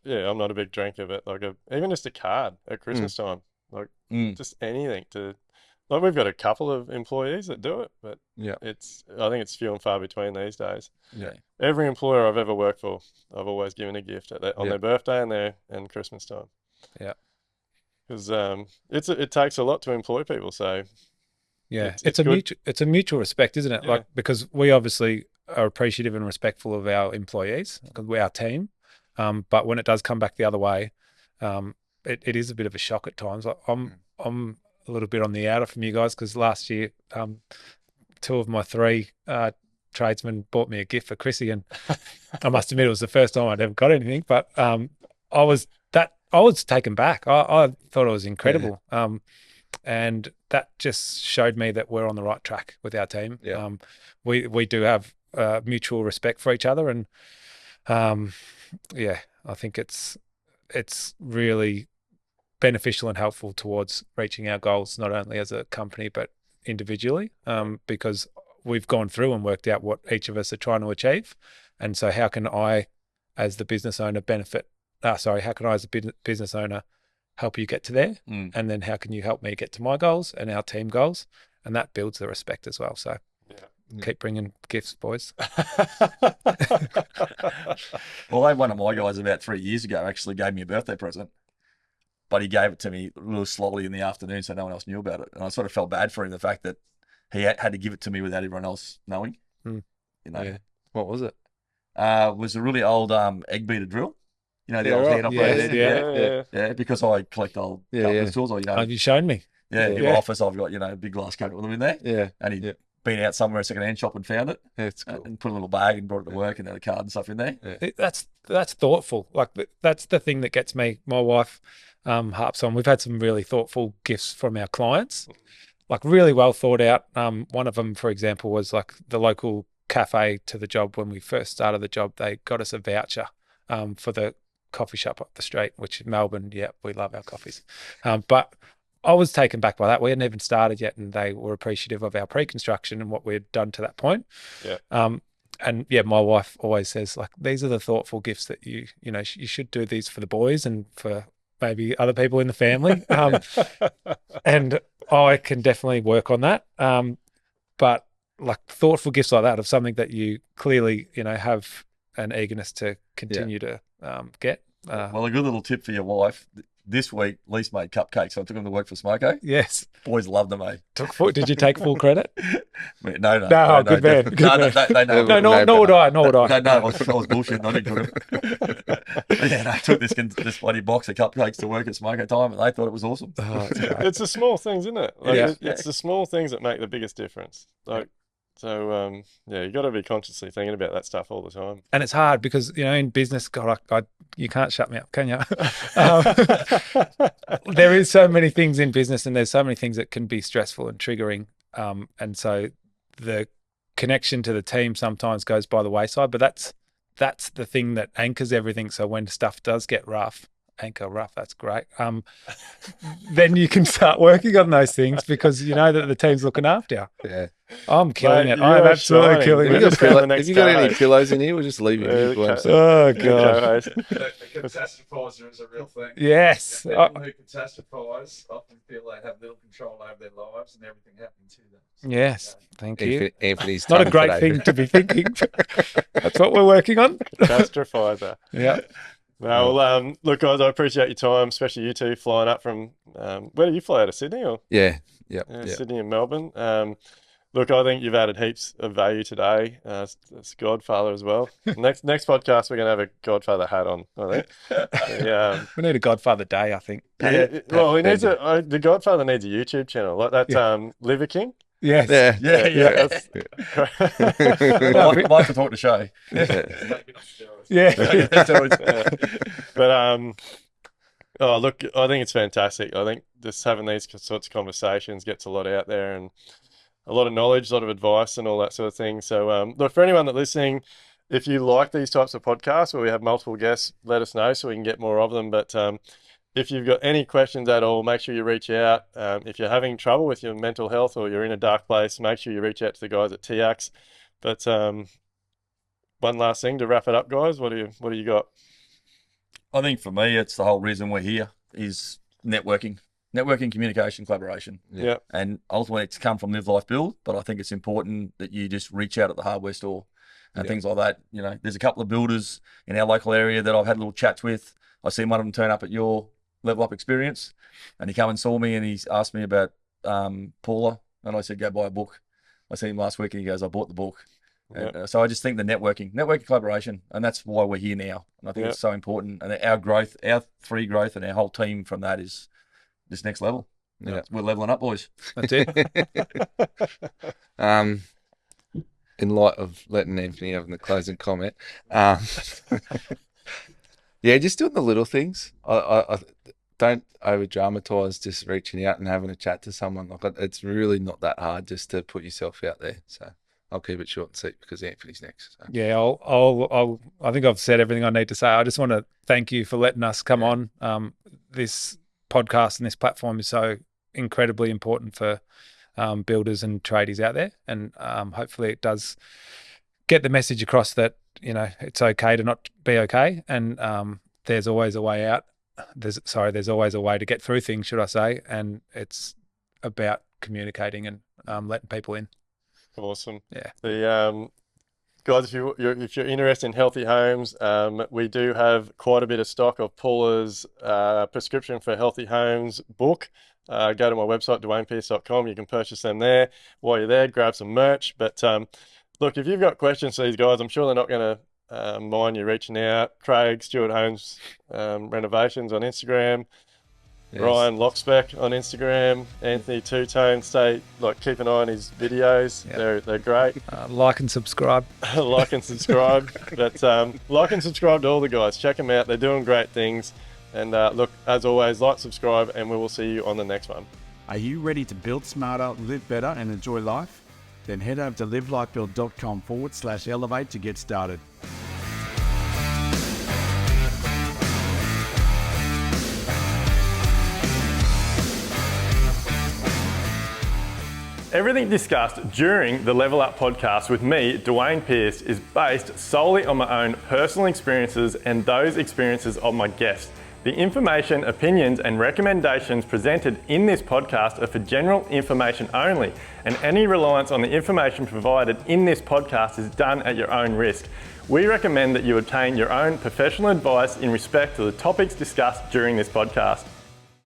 Speaker 2: I'm not a big drinker, but like even just a card at Christmas time, like just anything to, like we've got a couple of employees that do it, but I think it's few and far between these days.
Speaker 3: Yeah.
Speaker 2: Every employer I've ever worked for, I've always given a gift on their birthday and Christmas time.
Speaker 1: Yeah.
Speaker 2: Because it takes a lot to employ people, so
Speaker 1: it's a mutual respect, isn't it? Like because we obviously are appreciative and respectful of our employees because we're our team, but when it does come back the other way, it is a bit of a shock at times. Like I'm a little bit on the outer from you guys because last year 2 of my 3 tradesman bought me a gift for Chrissy, and I must admit it was the first time I'd ever got anything, but I was taken back. I thought it was incredible. And that just showed me that we're on the right track with our team.
Speaker 3: Yeah.
Speaker 1: We do have mutual respect for each other, and I think it's really beneficial and helpful towards reaching our goals, not only as a company but individually, because we've gone through and worked out what each of us are trying to achieve. And so how can I as the business owner business owner help you get to there? And then how can you help me get to my goals and our team goals? And that builds the respect as well. So keep bringing gifts, boys.
Speaker 4: Well, one of my guys about 3 years ago actually gave me a birthday present, but he gave it to me a little slowly in the afternoon so no one else knew about it. And I sort of felt bad for him, the fact that he had to give it to me without everyone else knowing. You know,
Speaker 3: Yeah. What was it?
Speaker 4: Was a really old egg beater drill. You know, the old hand operated. Yeah, because I collect old carpenters tools. Or,
Speaker 1: have you shown me?
Speaker 4: In my office I've got, a big glass cabinet with them in there.
Speaker 3: Yeah.
Speaker 4: And he'd been out somewhere, a second-hand shop, and found it.
Speaker 3: Yeah, it's cool.
Speaker 4: And put a little bag and brought it to work and had a card and stuff in there.
Speaker 3: Yeah.
Speaker 1: That's thoughtful. Like, that's the thing that gets me. My wife harps on. We've had some really thoughtful gifts from our clients, like really well thought out. One of them, for example, was like the local cafe to the job. When we first started the job, they got us a voucher for the coffee shop up the street, which in Melbourne, we love our coffees. But I was taken back by that. We hadn't even started yet, and they were appreciative of our pre-construction and what we had done to that point. And my wife always says, like, these are the thoughtful gifts that you should do these for the boys and for maybe other people in the family. And I can definitely work on that. But like thoughtful gifts like that of something that you clearly, have an eagerness to continue to get.
Speaker 4: Well, a good little tip for your wife. This week, Lise made cupcakes, so I took them to work for Smoko.
Speaker 1: Yes.
Speaker 4: Boys loved them, mate.
Speaker 1: Did you take full credit?
Speaker 4: No.
Speaker 1: No, good man. Good man.
Speaker 4: They know.
Speaker 1: No, nor would I. No,
Speaker 4: I was bullshitting. I didn't cook them. I took this bloody box of cupcakes to work at Smoko time, and they thought it was awesome.
Speaker 2: It's the small things, isn't it? Like, it's the small things that make the biggest difference. So, you got to be consciously thinking about that stuff all the time.
Speaker 1: And it's hard because, in business, God, you can't shut me up, can you? There is so many things in business, and there's so many things that can be stressful and triggering. And so the connection to the team sometimes goes by the wayside, but that's the thing that anchors everything. So when stuff does get rough, that's great. Then you can start working on those things because you know that the team's looking after you.
Speaker 3: Yeah.
Speaker 1: I'm killing it. I'm absolutely killing it.
Speaker 3: If you got any pillows in here, we'll just leave it.
Speaker 1: Oh, God.
Speaker 3: The catastrophizer is a real thing.
Speaker 1: Yes.
Speaker 3: People who catastrophize often feel they have little control over their lives and everything happening to them. So,
Speaker 1: yes. Thank you.
Speaker 3: Anthony's
Speaker 1: not a great thing to be thinking. That's what we're working on.
Speaker 2: Catastrophizer.
Speaker 1: Yeah.
Speaker 2: No, well, look, guys, I appreciate your time, especially you two flying up from, where do you fly out of Sydney? Or?
Speaker 3: Yeah.
Speaker 2: Sydney and Melbourne. Look, I think you've added heaps of value today. It's Godfather as well. Next podcast, we're going to have a Godfather hat on, I think.
Speaker 1: We need a Godfather Day, I think.
Speaker 2: Well, the Godfather needs a YouTube channel, like that Liver King.
Speaker 1: Yes.
Speaker 4: Yeah. Like to talk to show.
Speaker 1: Yeah.
Speaker 2: But look, I think it's fantastic. I think just having these sorts of conversations gets a lot out there and a lot of knowledge, a lot of advice, and all that sort of thing. So, look, for anyone that's listening, if you like these types of podcasts where we have multiple guests, let us know so we can get more of them. But if you've got any questions at all, make sure you reach out. If you're having trouble with your mental health or you're in a dark place, make sure you reach out to the guys at TX. But one last thing to wrap it up, guys. What do you got?
Speaker 4: I think for me, it's the whole reason we're here is networking, communication, collaboration.
Speaker 2: Yeah.
Speaker 4: And ultimately, it's come from Live Life Build. But I think it's important that you just reach out at the hardware store and things like that. There's a couple of builders in our local area that I've had little chats with. I seen one of them turn up at your Level Up experience, and he come and saw me and he asked me about Paula, and I said, go buy a book. I seen him last week and he goes, I bought the book. And, so I just think the networking collaboration, and that's why we're here now. And I think it's so important. And our growth, our free growth, and our whole team from that is this next level. We're leveling up, boys.
Speaker 1: That's it.
Speaker 3: in light of letting Anthony have the closing comment, yeah, just doing the little things. I don't over dramatise just reaching out and having a chat to someone. Like, it's really not that hard just to put yourself out there. So I'll keep it short and sweet because Anthony's next. So.
Speaker 1: Yeah, I think I've said everything I need to say. I just want to thank you for letting us come on. This podcast and this platform is so incredibly important for builders and tradies out there, and hopefully it does get the message across that, you know, it's okay to not be okay, and there's always a way out. There's always a way to get through things, should I say, and it's about communicating and letting people in.
Speaker 2: Awesome.
Speaker 1: Yeah.
Speaker 2: The guys, if you're interested in healthy homes, we do have quite a bit of stock of Paula's prescription for healthy homes book. Go to my website, duaynepearce.com. You can purchase them there. While you're there, grab some merch. But look, if you've got questions for these guys, I'm sure they're not going to mind you reaching out. Craig, Stuart Homes Renovations on Instagram. Yes. Ryan Lockspec on Instagram. Anthony Two-Tone. Keep an eye on his videos. Yep. They're great.
Speaker 1: Like and subscribe.
Speaker 2: Like and subscribe. But like and subscribe to all the guys. Check them out. They're doing great things. And look, as always, like, subscribe, and we will see you on the next one.
Speaker 5: Are you ready to build smarter, live better, and enjoy life? Then head over to livelikebuild.com/elevate to get started.
Speaker 2: Everything discussed during the Level Up podcast with me, Duayne Pearce, is based solely on my own personal experiences and those experiences of my guests. The information, opinions, and recommendations presented in this podcast are for general information only, and any reliance on the information provided in this podcast is done at your own risk. We recommend that you obtain your own professional advice in respect to the topics discussed during this podcast.